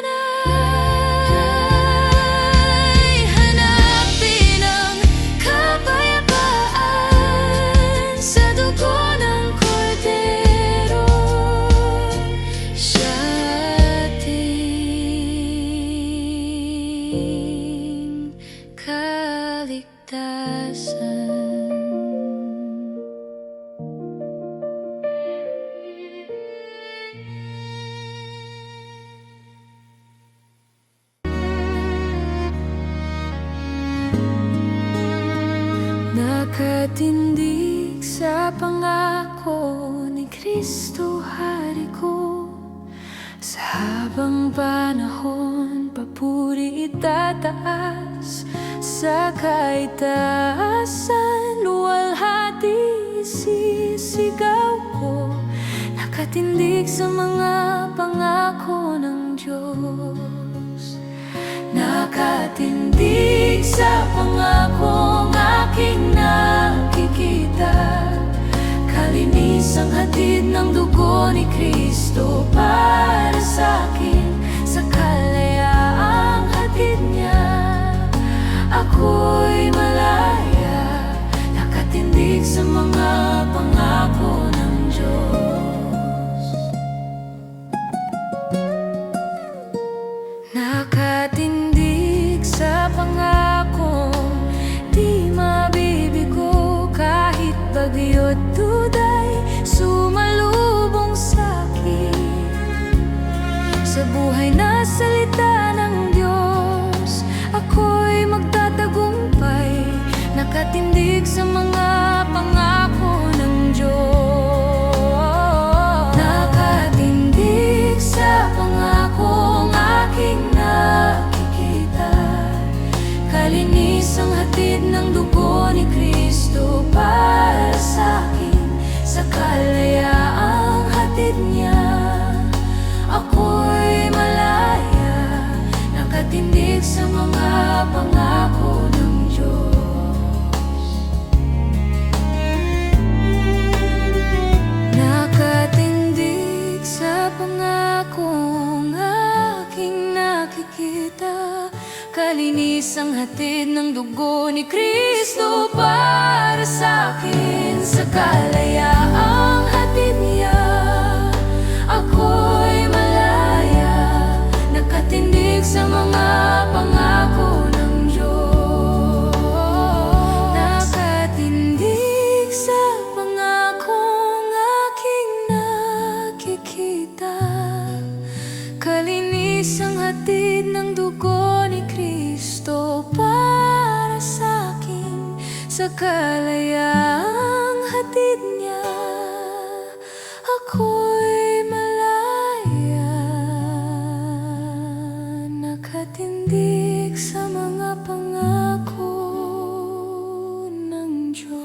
Hanapin ang kapayapaan sa dugo ng kordero. Siya ating kaligtasan. Nakatindig sa pangako ni Kristo, Hari ko, sa habang panahon papuri itataas, sa kaitaasan luwalhati sisigaw ko. Nakatindig sa mga pangako ng Diyos, nakatindig sa pangakong aking nakikita. Kalinisang hatid ng dugo ni Kristo para sa akin, sa kalayaang hatid niya ako'y malaya. Nakatindig sa mga pangako ng Diyos, nakatindig sa pangako, di mabibigo kahit bagyo't duday sumalubong sa'kin. Sa buhay na salita ng Diyos, ako'y magtatagumpay. Nakatindig sa mga pangako ng Diyos, nakatindig sa pangakong aking nakikita. Kalinisang hatid ng dugo ni Kristo para sa akin, sa kalayaang hatid niya ako sa mga pangako ng Diyos. Nakatindig sa pangakong aking nakikita, kalinisang hatid ng dugo ni Kristo para sa akin. Sa kalayaang hatid niya, ako'y malaya, nakatindig sa mga pangako ng Diyos. Nakatindig sa pangakong aking nakikita, kalinisang hatid ng dugo ni Kristo para sa akin. Sa kalayaang hatid niya, ako'y malaya, nakatindig sa mga pangako ng Diyos.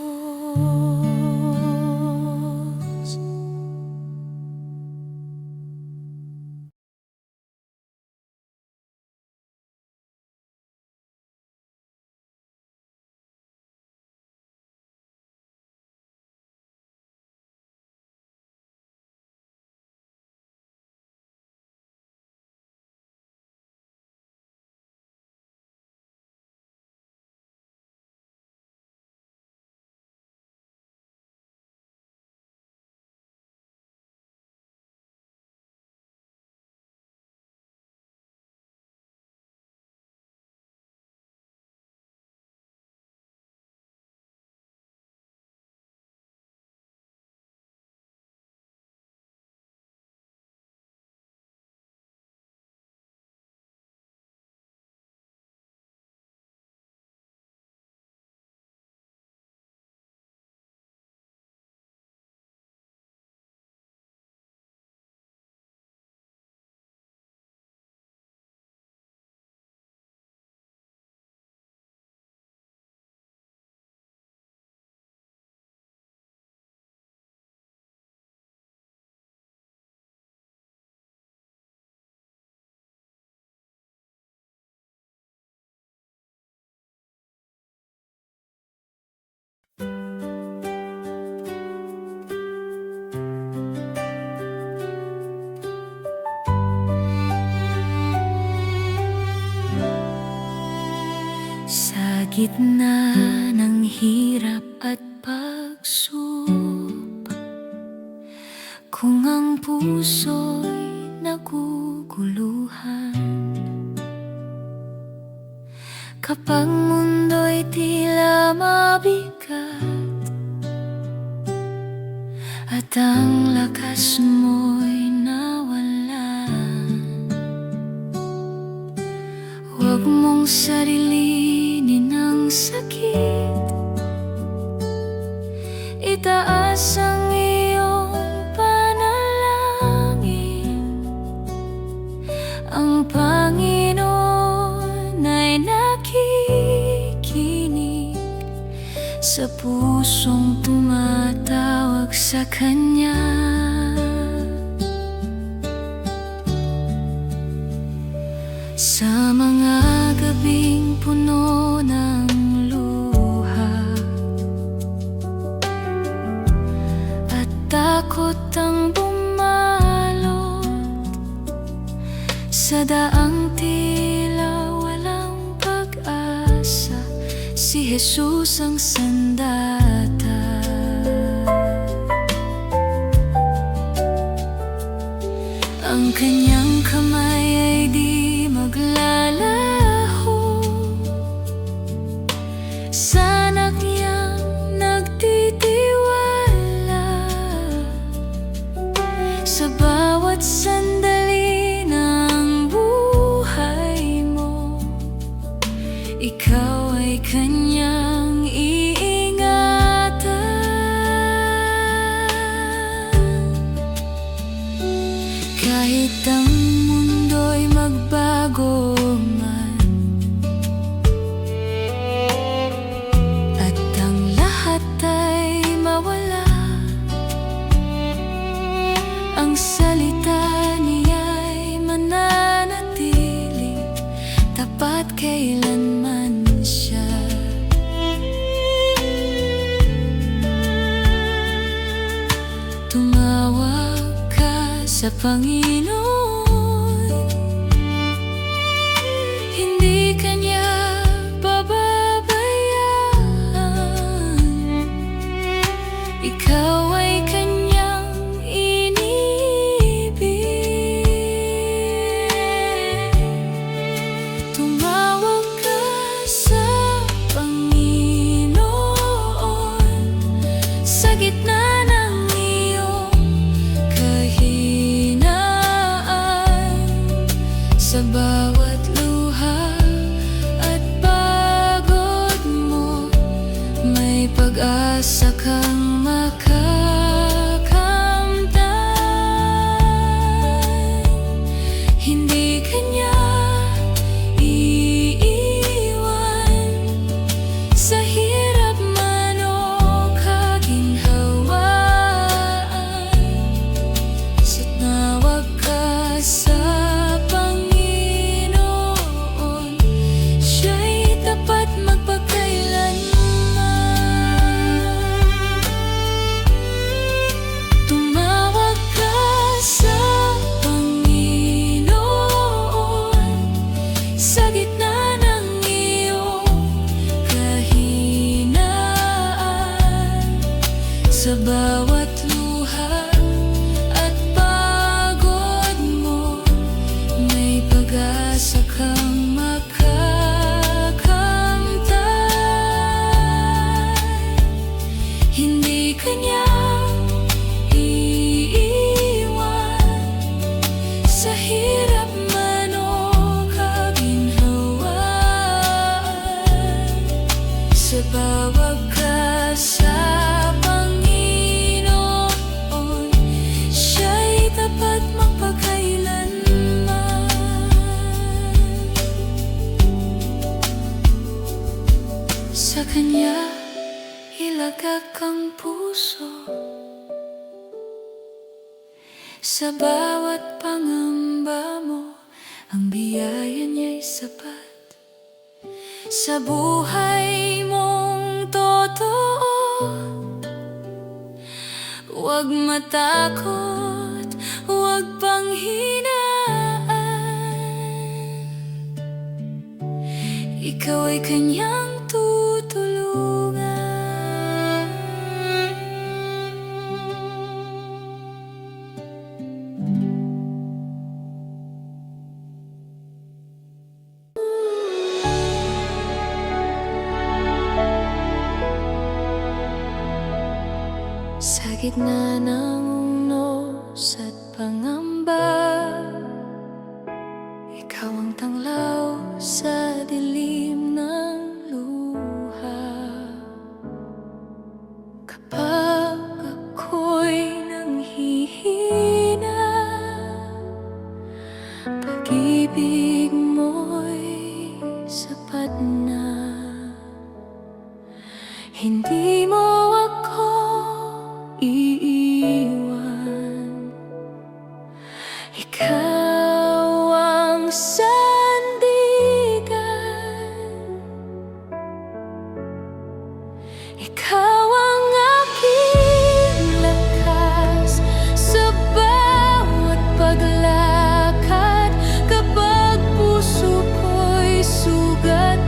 Sa gitna ng hirap at pagsubok, kung ang puso'y naguguluhan, kapag mundo'y tila mabigat at ang lakas mo'y nawalan, huwag mong sarilinin ang sakit, itaas ang iyong panalangin. Ang Panginoon ay nakikinig sa pusong tumatawag sa Kanya. Sa mga gabing puno ng luha at takot ang bumalot, sa daang tila walang pag-asa, si Jesus ang sandata. Ang Kanyang kamay ay di maglalaho sa anak niyang nagtitiwala. Sa bawat sandali ng buhay mo, ikaw ay Kanyang iingatan. Kahit ang mundo'y magbago man at ang lahat ay mawala, ang salita niya'y mananatili tapat Panginoon. Hindi Kanya pababayaan. Ikaw ay Kanyang inibig. Tumawag ka sa Panginoon sa gitna ng iyong kahinaan. Sa bawat luha at pagod mo, may pag-asa kang makakamtan. Hindi Kanya iiwan sa hirap man o kaginhawaan. Sa tawag ka sa Panginoon, Siya'y tapat magpakailanman. Tumawag ka sa Panginoon sa gitna ng iyong kahinaan. Sa bawat luha at pagod mo, may pag-asa kang makakamtan. Hindi Kanya iiwan sa hirap man o kaginhawaan. Sa bawat ka sa Panginoon, Siya'y tapat magpakailanman. Sa Kanya ilagak ang puso. Sa bawat pangamba mo, ang biyaya niya'y sapat. Sa buhay mong totoo, huwag matakot, huwag panghinaan. Ikaw ay Kanyang tutulungan. Sa gitna ng unos at pangamba, ikaw ang tanglaw sa dilim ng luha. Kapag ako'y nanghihina, pag-ibig mo'y sapat na. Hindi mo ako iiwan. Ikaw ang sandigan. Ikaw ang aking lakas sa bawat paglakad. Kapag puso ko'y sugatan,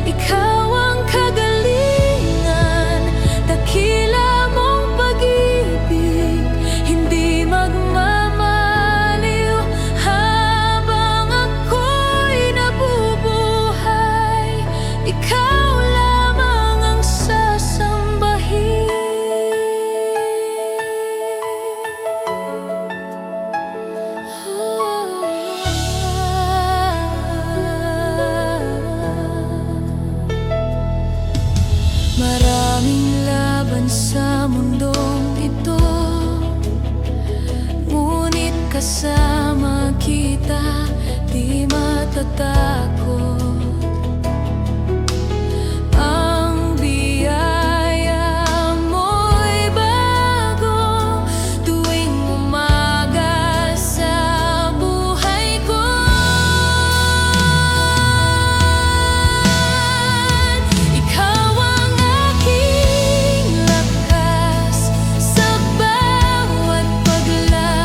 ikaw ang kagalingan. Dakila mong pag-ibig, hindi magmamaliw. Habang ako'y nabubuhay, ikaw lamang ang sasambahin. Maraming laban sa mundong ito, ngunit kasama kita di matatakot. Ang biyaya mo'y bago tuwing umaga sa buhay ko. Ikaw ang aking lakas sa bawat paglakad.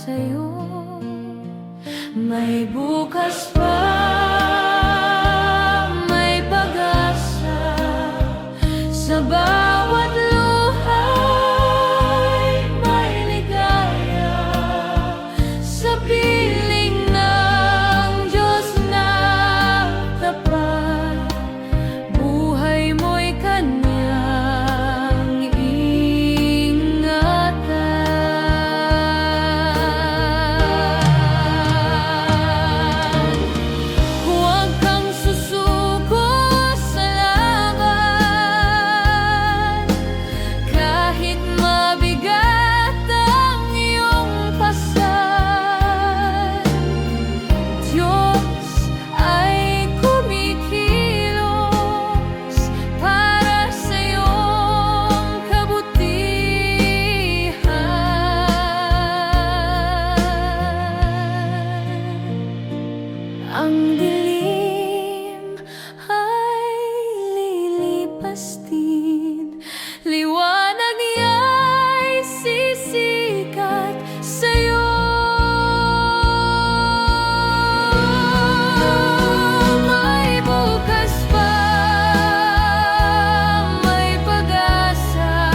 sa'yo. May bukas pa, may pag-asa sa bawat luhay, may ligaya sa piling ng Diyos na tapat. Buhay mo'y Kanyang ingatan. Huwag kang susuko sa laban, kahit mabigat ang iyong pasan. Diyos ay kumikilos para sa iyong kabutihan. Ang dilim ay lilipas din, liwanag niya'y sisikat sa'yo. May bukas pa, may pag-asa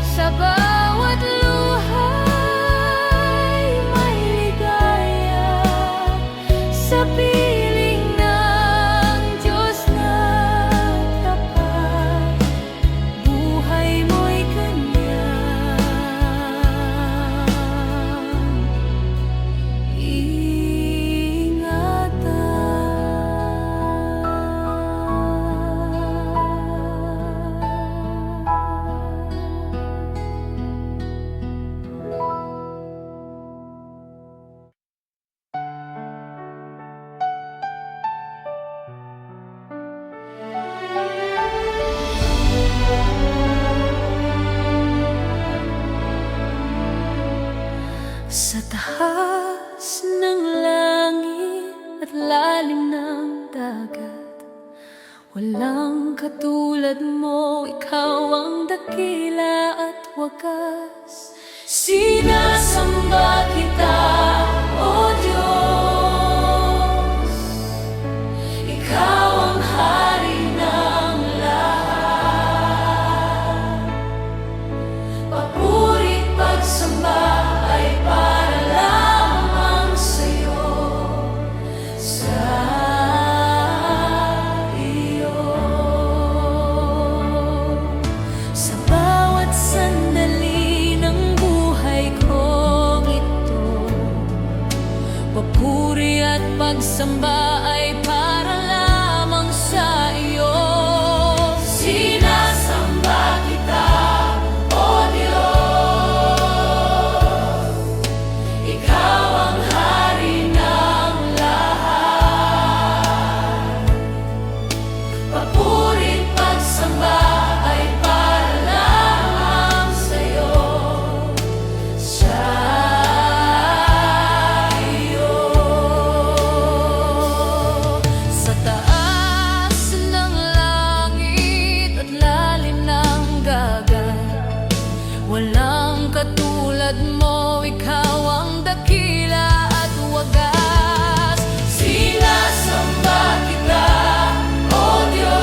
sa bawat luhay, may ligaya sa piling ng Diyos na tapat. Buhay mo'y Kanyang sa taas ng langit at lalim ng dagat, walang katulad mo, ikaw ang dakila at wagas. Sinasamba kita, O Diyos, ikaw ang hari ng lahat. Papuri't pagsamba ay para lamang sa'yo, sa iyo. Sa bawat sandali ng buhay kong ito, papuri at pagsamba ay para lamang sa iyo. Sinasamba kita, O Diyos, ikaw ang hari ng lahat. Papuri't pagsamba ay para lamang sa'yo, sa iyo. Sa taas ng langit at lalim ng dagat, walang katulad mo, ikaw ang dakila at wagas. Sinasamba kita, O Diyos,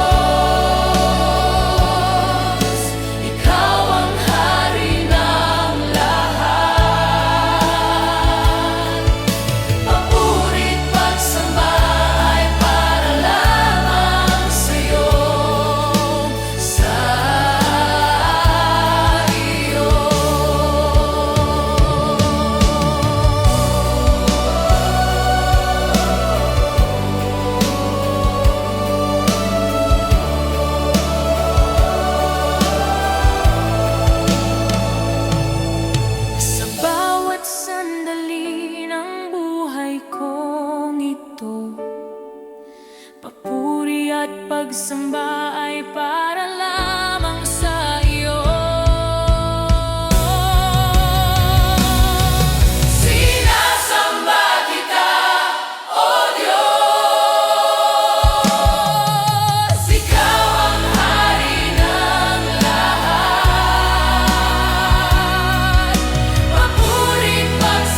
ikaw ang hari ng lahat. Papuri't pagsamba ay para lamang sa'yo, sa iyo. Sa bawat sandali ng buhay kong ito, papuri at pagsamba ay para lamang sa iyo. Sinasamba kita, O Diyos, ikaw ang hari ng lahat. Papuri't pagsamba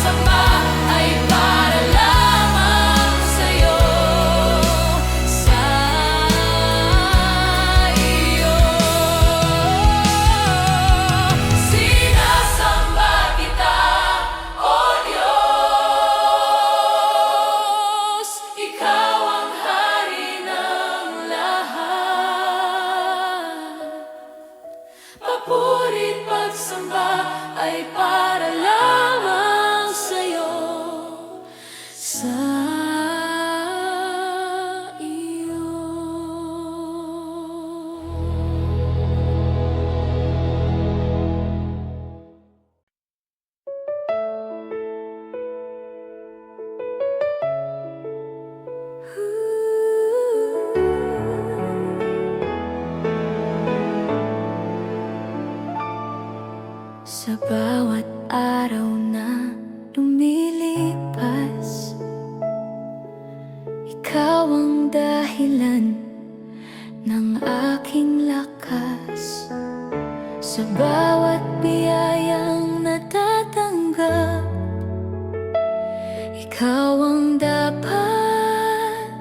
ikaw ang dapat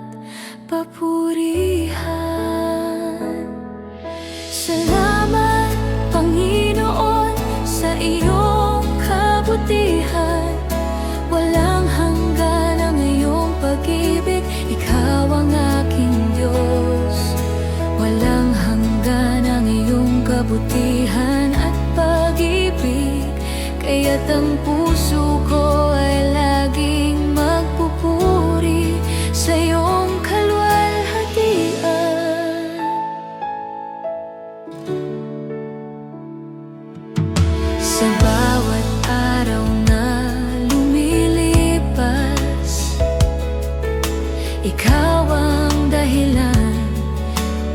papurihan. Salamat, Panginoon, sa iyong kabutihan. Walang hanggan ang iyong pag-ibig, ikaw ang aking Diyos. Walang hanggan ang iyong kabutihan at pag-ibig, kaya't ang puso ko ay laging magpupuri sa iyong kaluwalhatian. Sa bawat araw na lumilipas, ikaw ang dahilan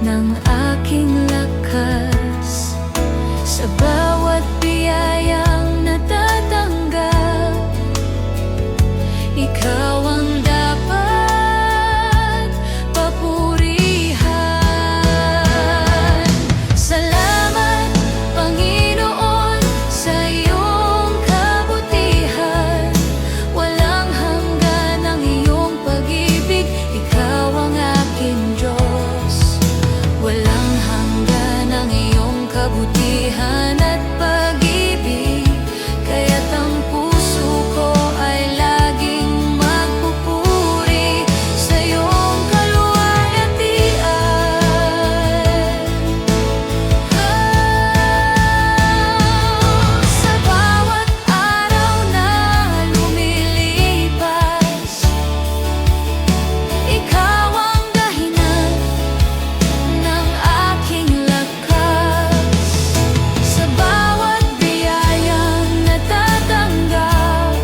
ng aking lakas. Sa bawat biyayang natatanggap, ikaw ang dapat papurihan. Salamat, Panginoon, sa iyong kabutihan. Walang hanggan ang iyong pag-ibig, ikaw ang aking Diyos. Walang hanggan ang iyong kabutihan at pag-ibig, kaya't ang puso ko ay laging magpupuri sa iyong kaluwalhatian. Sa bawat araw na lumilipas, ikaw ang dahilan ng aking lakas. Sa bawat biyayang natatanggap,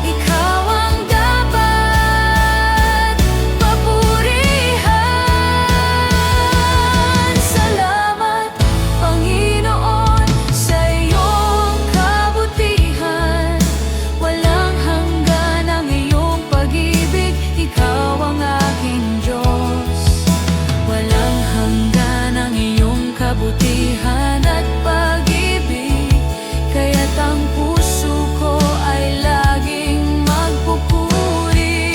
ikaw ang dapat papurihan. Salamat, Panginoon, sa iyong kabutihan. Walang hanggan ang iyong pag-ibig, ikaw ang aking Diyos. Walang hanggan ang iyong kabutihan at pag-ibig, kaya't ang puso ko ay laging magpupuri.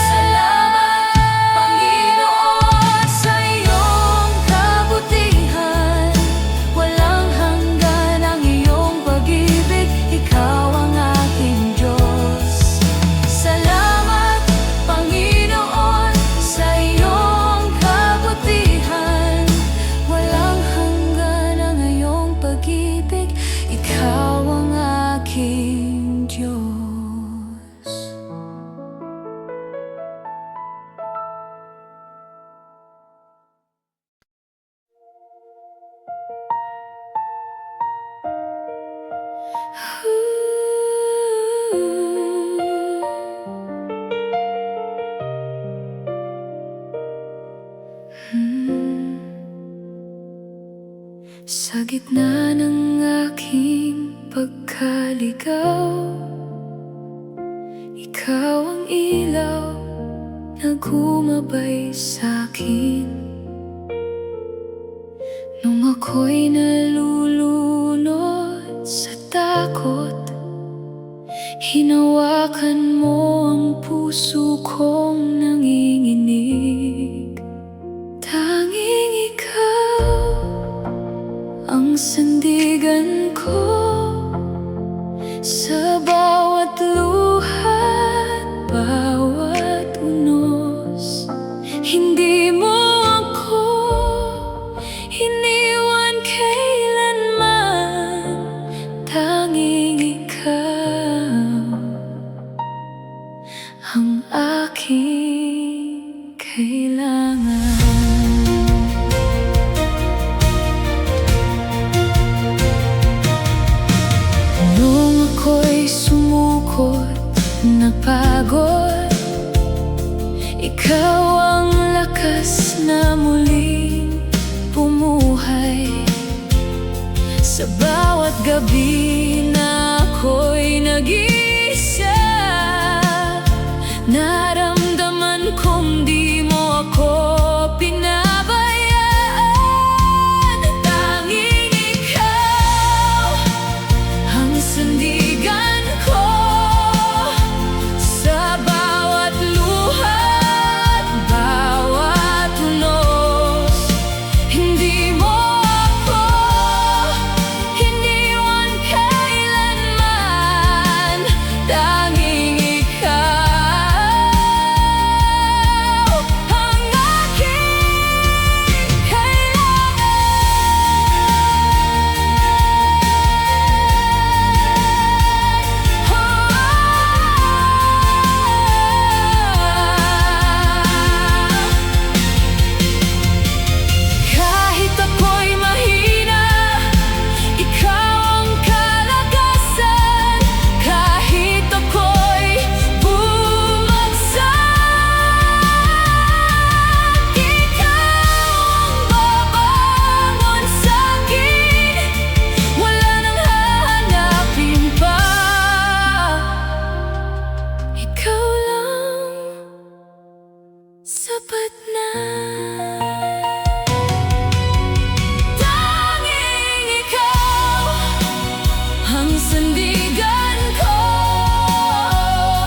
Salamat, Panginoon, sa iyong kabutihan. Walang hanggan ang iyong pag-ibig, ikaw ang aking Diyos. Salamat, Panginoon, sa iyong kabutihan. Walang hanggan ang iyong pag-ibig, ikaw ang aking Diyos. Sa gitna ng aking pagkaligaw, ikaw ang ilaw na gumabay sa'kin. Nung ako'y nalulunod sa takot, hinawakan mo ang puso kong nanginginig. Tanging ikaw ang sandigan ko sa bawat luha at bawat unos. Hindi mo ako iniwan kailanman, tanging ikaw ang aking kailangan. Nung ako'y sumukot, napagod, ikaw ang lakas na muling bumuhay. Sa bawat gabi na ako'y nag-iisa, naramdaman kong di mo ako pinabayaan. Tanging ikaw ang sandigan sandigan ko.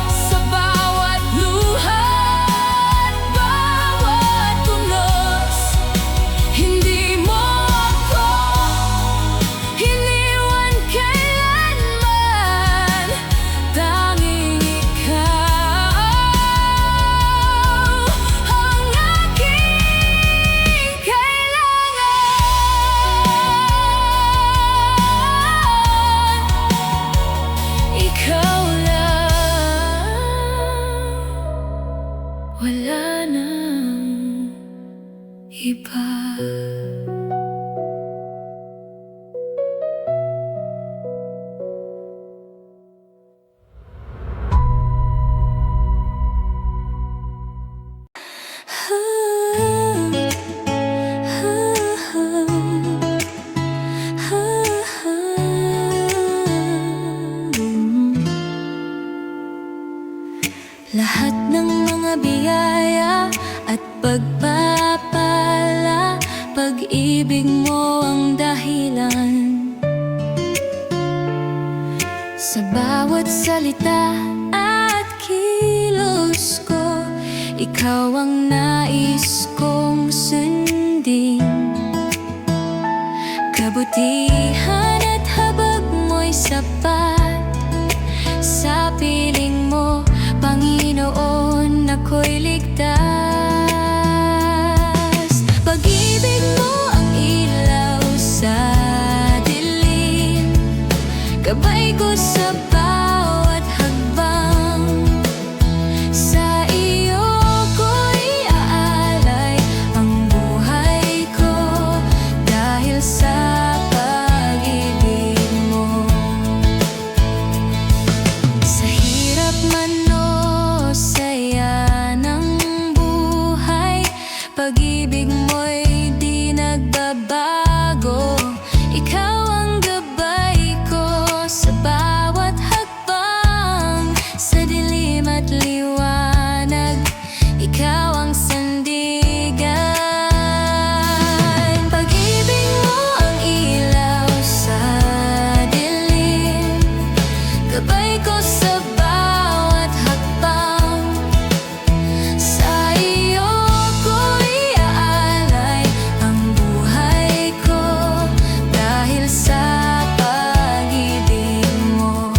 Sa bawat luha at bawat tunos, hindi mo ako iniwan kailanman. Tanging ikaw ang aking kailangan. Ikaw lang, wala nang iba. Lahat ng mga biyaya at pagpapala, pag-ibig mo ang dahilan. Sa bawat salita at kilos ko, ikaw ang nais kong sundin. Kabutihan at habag mo'y sapat sa piling mo, Panginoon, ako'y ligtas. Pag-ibig mo ang ilaw sa dilim, gabay ko sa bawat hakbang. Sa iyo ko'y aalay ang buhay ko, dahil sa pag-ibig mo. Sa hirap man o saya ng buhay, pag-ibig mo'y di nagbabago. Ikaw ang gabay ko sa bawat hakbang. Sa dilim at liwanag, ikaw ang sandigan. Pag-ibig mo ang ilaw sa dilim, gabay ko sa bawat hakbang. Sa iyo ko'y aalay ang buhay ko, dahil sa pag-ibig mo.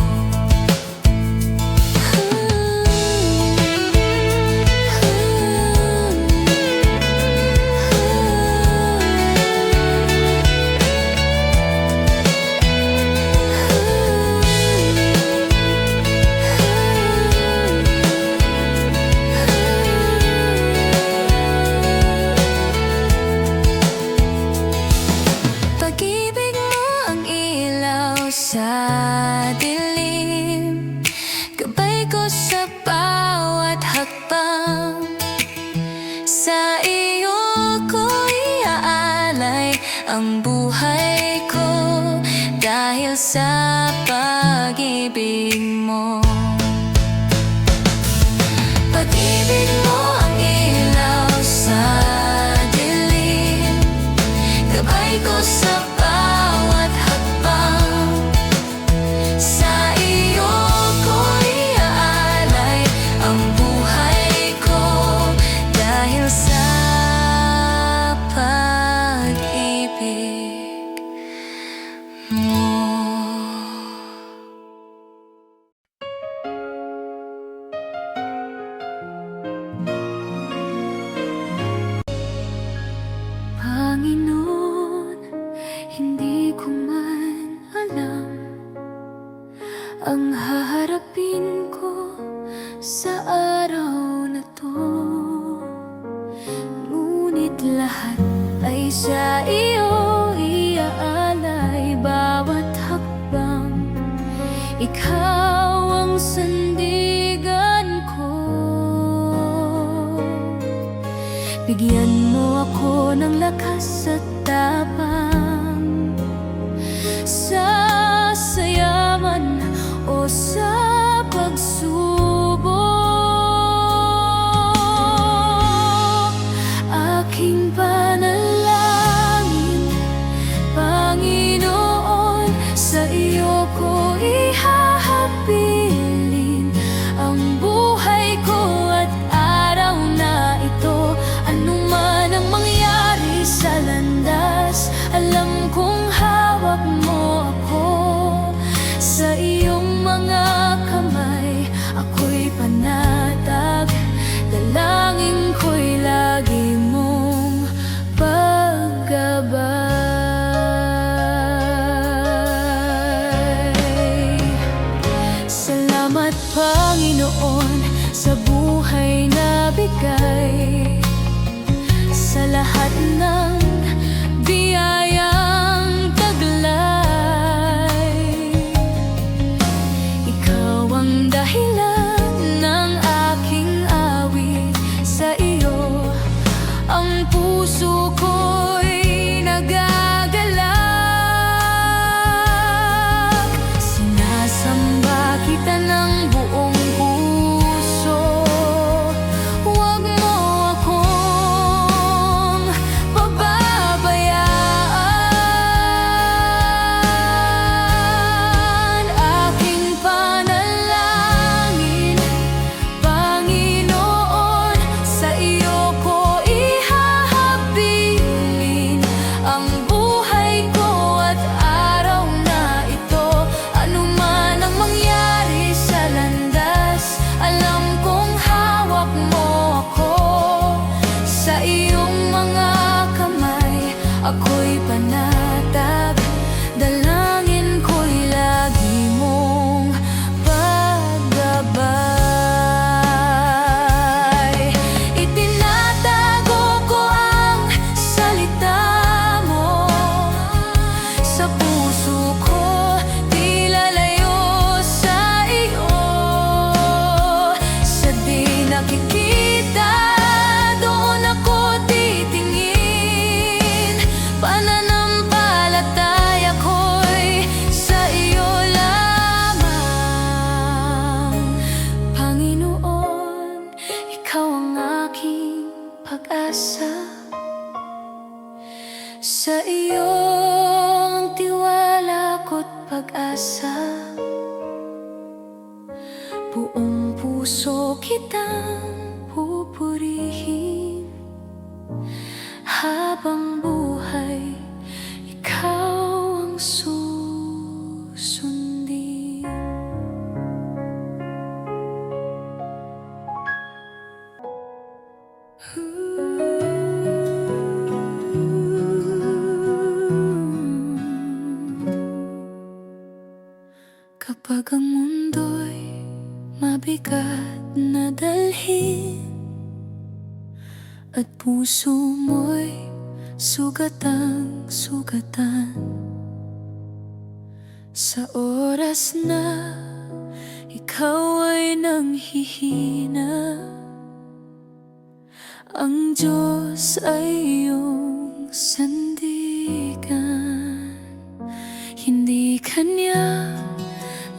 Pag-ibig mo ang ilaw sa dilim, gabay ko sa bawat hakbang. Sa iyo ko'y aalay ang buhay ko, dahil sa pag-ibig mo. Pag-ibig mo ang ilaw sa dilim, gabay ko sa bawat hakbang. Sa iyo ko'y aalay ang buhay ko, dahil sa pag-ibig mo. Panginoon, hindi ko man alam ang haharapin ko sa araw na to. Ngunit lahat ay sa iyo iaalay, bawat hakbang. Ikaw ang sandigan ko. Bigyan mo ako ng lakas at tapang, sa saya man o sa pagsubok. Aking panalangin, Panginoon, sa iyo ko magbigay sa lahat ng biyayang taglay. Ikaw ang dahilan ng aking awit, sa iyo ang puso ko'y nagagalak. Sinasamba kita ng buong puso, huwag mo akong pababayaan. Aking panalangin, Panginoon, sa iyo ko ihahabilin ang buhay ko at araw na ito. Ano man ang mangyari sa landas, alam kong hawak mo ako. Sa iyong mga kamay ako'y panatag, dalangin ko'y lagi mong paggabay. Itinatago ko ang salita mo sa puso ko, di lalayo sa iyo. Sa di nakikita, doon ako titingin. Pananampalataya ko'y sa iyo lamang. Panginoon, ikaw ang aking pag-asa. Sa iyo ang tiwala ko't pag-asa. Buong puso kitang pupurihin, habang buhay ikaw ang susundin. Kapag ang mundo'y mabigat na dalhin at puso mo'y sugatang-sugatan, sa oras na ikaw ay nanghihina, ang Diyos ay iyong sandigan. Hindi Kanya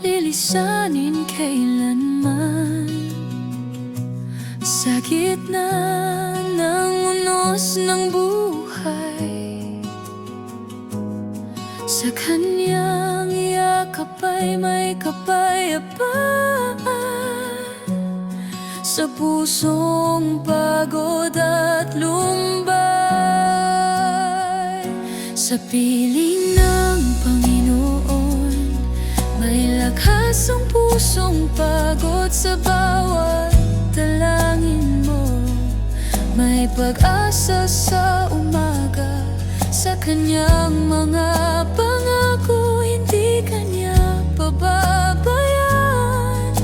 lilisanin kailanman. Sa gitna ng unos ng buhay, sa Kanyang yakap ay may kapayapaan. Sa pusong pagod at lumbay, sa piling ng Panginoon, may lakas ang pusong pagod. Sa bawat dalangin mo, may pag-asa sa umaga. Sa Kanyang mga pangako, hindi Kanya pababayaan.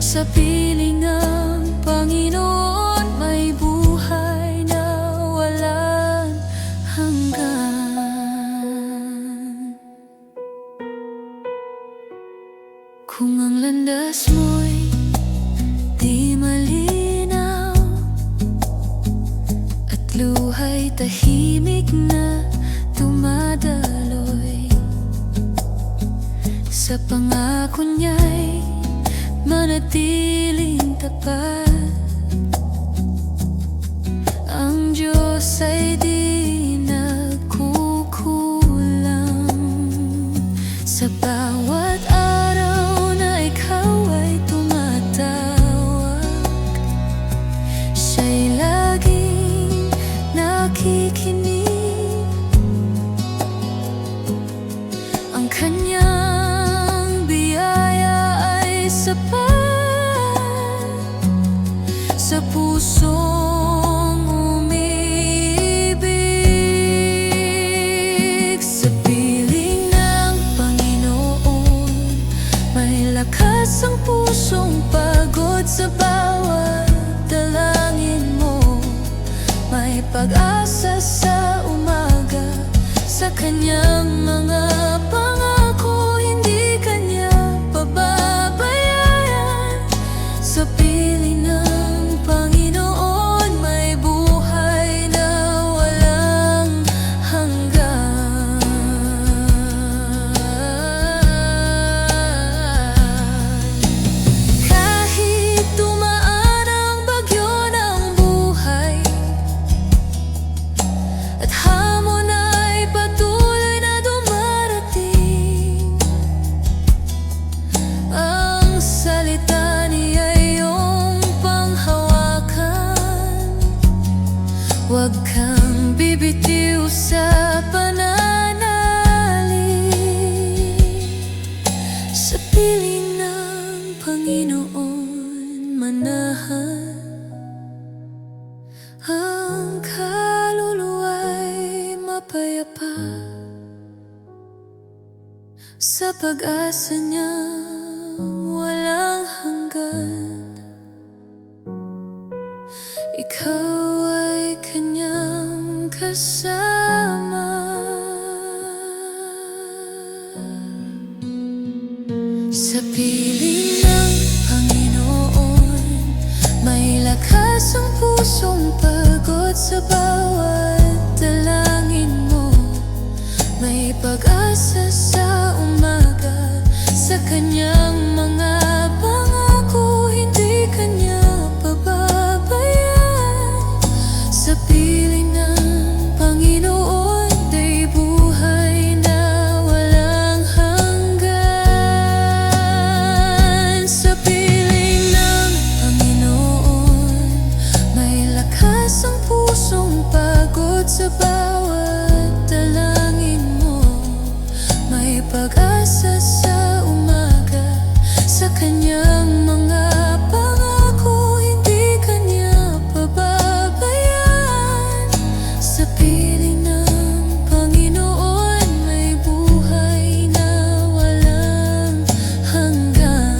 Sa piling ng Panginoon, may buhay na walang hanggan. Kung ang landas mo'y di malinaw at luha'y tahimik na dumadaloy, sa pangako niya'y manatiling tapat. Ang Diyos ay di nagkukulang. Sa bawat araw na ikaw ay tumatawag, siya'y laging nakikinig. Ang Kanyang biyaya ay sapat sa pusong umibig. Sa piling ng Panginoon, may lakas ang pusong pagod. Sa bawat dalangin may pag-asa sa umaga. Sa kanyang mga pangako, hindi kanya pababayaan. Sa piling ng Panginoon, may buhay na walang hanggan. Kahit dumaan ang bagyo ng buhay at hamon ay patuloy na dumarating, ang salita niya iyong panghawakan. Huwag kang bibitiw sa pananalig. Sa piling ng Panginoon manahan, ang kaluluwa'y mapayapa. Sa pag-asa niya walang hanggan, ikaw ay kanyang kasama. Sa piling ng Panginoon, may lakas ang pusong pagod. Sa bawat dalangin mo, may pag-asa sa umaga. Sa kanyang mga pangako, hindi kanya pababayaan. Sa piling ng Panginoon, may buhay na walang hanggan. Sa piling ng Panginoon, may lakas ang pusong pagod. Sa bawat dalangin mo, may pag-asa sa umaga. Sa kanyang mga pangako, hindi kanya pababayaan. Sa piling ng Panginoon, may buhay na walang hanggan.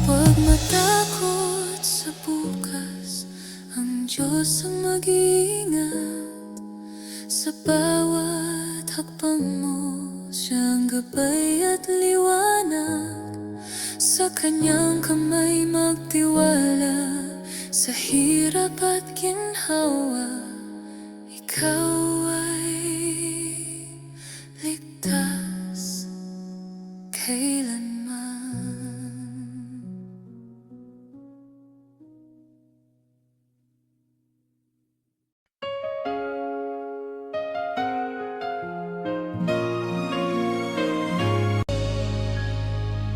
Huwag matakot sa bukas, ang Diyos ang mag-iingat. Sa bawat hakbang mo, siyang gabay at liwanag. Sa kanyang kamay magtiwala, sa hirap at ginhawa, ikaw ay ligtas kailanman.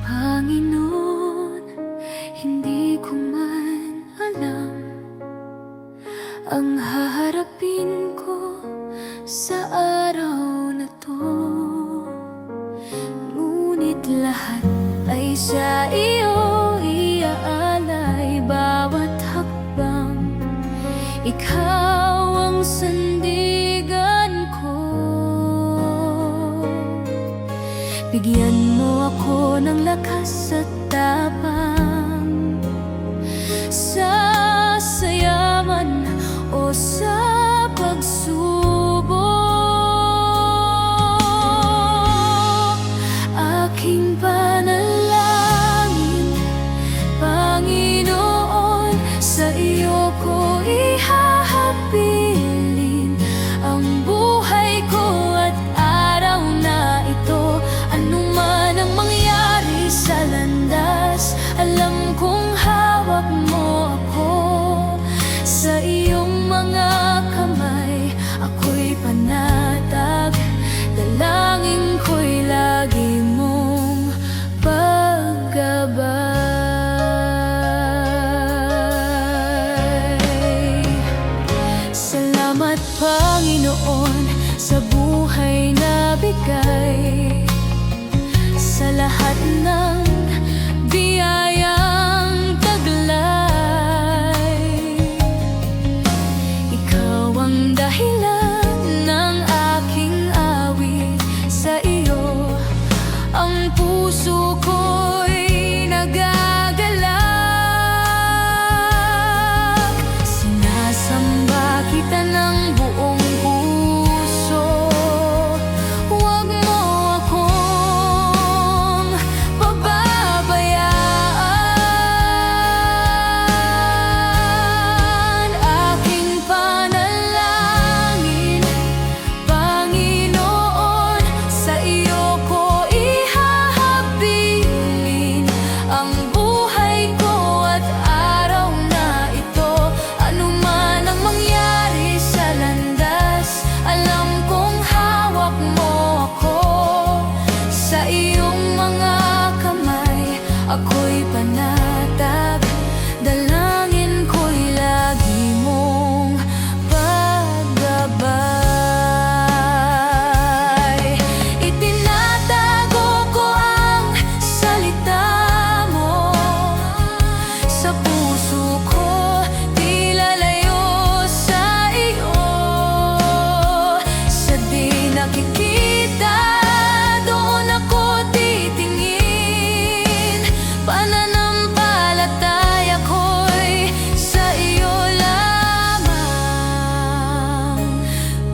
Panginoon, hindi ko man alam ang haharapin ko sa araw na to. Ngunit lahat ay sa iyo iaalay, bawat hakbang ikaw ang sandigan ko. Bigyan mo ako ng lakas at tapang, sa sayaman o sa pagsubok. Aking panalangin, Panginoon, sa iyo ko ihahabilin ang buhay ko at araw na ito. Anuman ang mangyari sa landas, alam kong hawak mo ako. Sa iyong mga kamay ako'y panatag, dalangin ko'y lagi mong paggabay. Salamat Panginoon sa buhay na bigay, sa lahat ng biyayang taglay. Ikaw ang dahilan ng aking awit, sa iyo ang puso ko'y nagagalak. ako'y panatag. Dalangin ko'y lagi mong paggabay. Itinatago ko ang salita mo sa puso ko, di lalayo sa iyo. Sa di nakikita, doon ako titingin. Pananampalataya ko'y sa iyo lamang.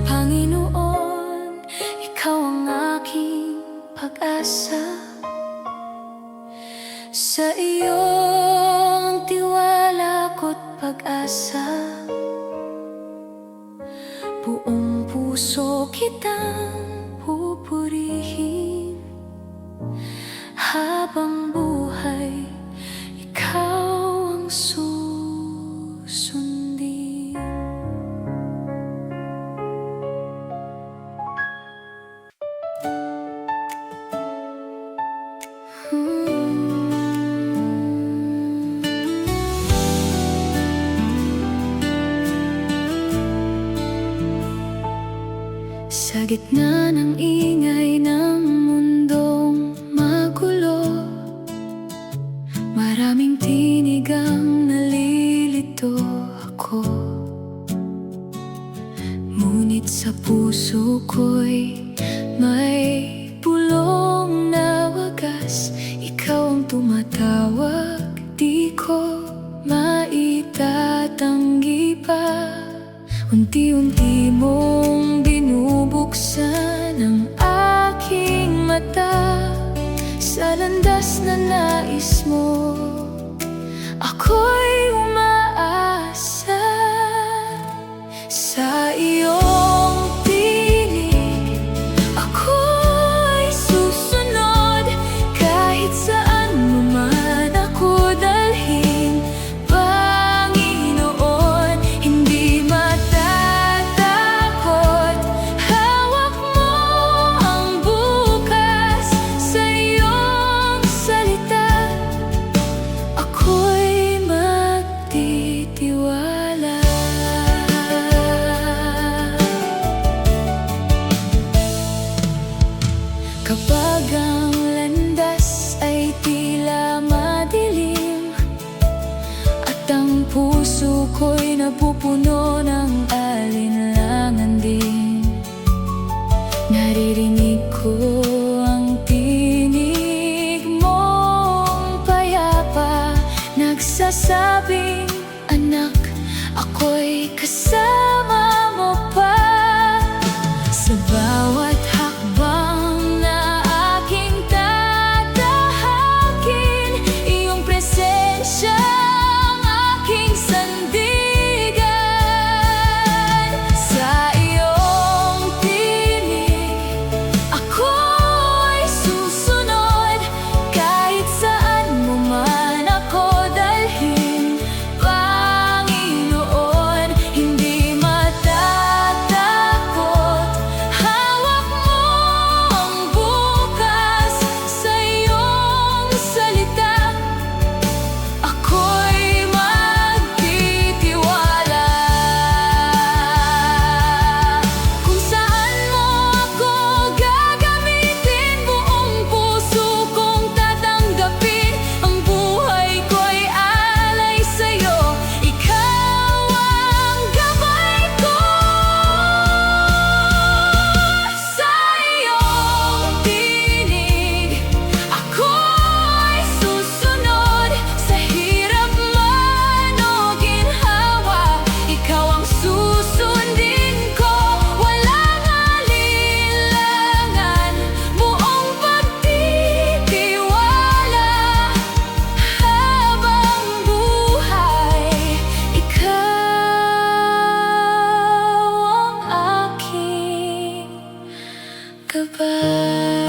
Panginoon, ikaw ang aking pag-asa. Sa iyo ang tiwala ko't pag-asa. Buong puso kitang pupurihin. Habang buhay, ikaw ang susundin. Sa gitna ng ingay ng mundong magulo, maraming tinig ang nalilito ako. Ngunit sa puso ko'y may bulong na wagas. Ikaw ang tumatawag, di ko maitatanggi pa. Unti-unti mong binubuksan ang aking mata sa landas na nais mo. Ako'y umaasa sa iyong tinig. Ako'y susunod kahit saan mo man ako dalhin. Panginoon, hindi matatakot. Hawak mo ang bukas sa iyong salita. Ako'y magtitiwala. Kapag ang landas ay tila madilim at ang puso ko'y napupuno ng alinlangan din, naririnig ko ang tinig mong payapa, nagsasabing, anak, ako'y kasama mo pa. Sa bawat hakbang na aking tatahakin, iyong presensya ang aking sandigan. Sa iyong tinig, ako'y susunod kahit saan mo man ako dalhin. Panginoon, hindi matatakot. Hawak mo ang bukas sa iyong salita. Ako'y magtitiwala. Kung saan mo ako gagamitin, buong puso kong tatanggapin. Ang buhay ko'y alay sa'yo. Ikaw ang gabay ko. Sa iyong tinig, ako'y susunod. Sa hirap man o ginhawa, ikaw ang susundin ko. Walang alinlangan, buong pagtitiwala. Habang buhay, ikaw ang aking gabay.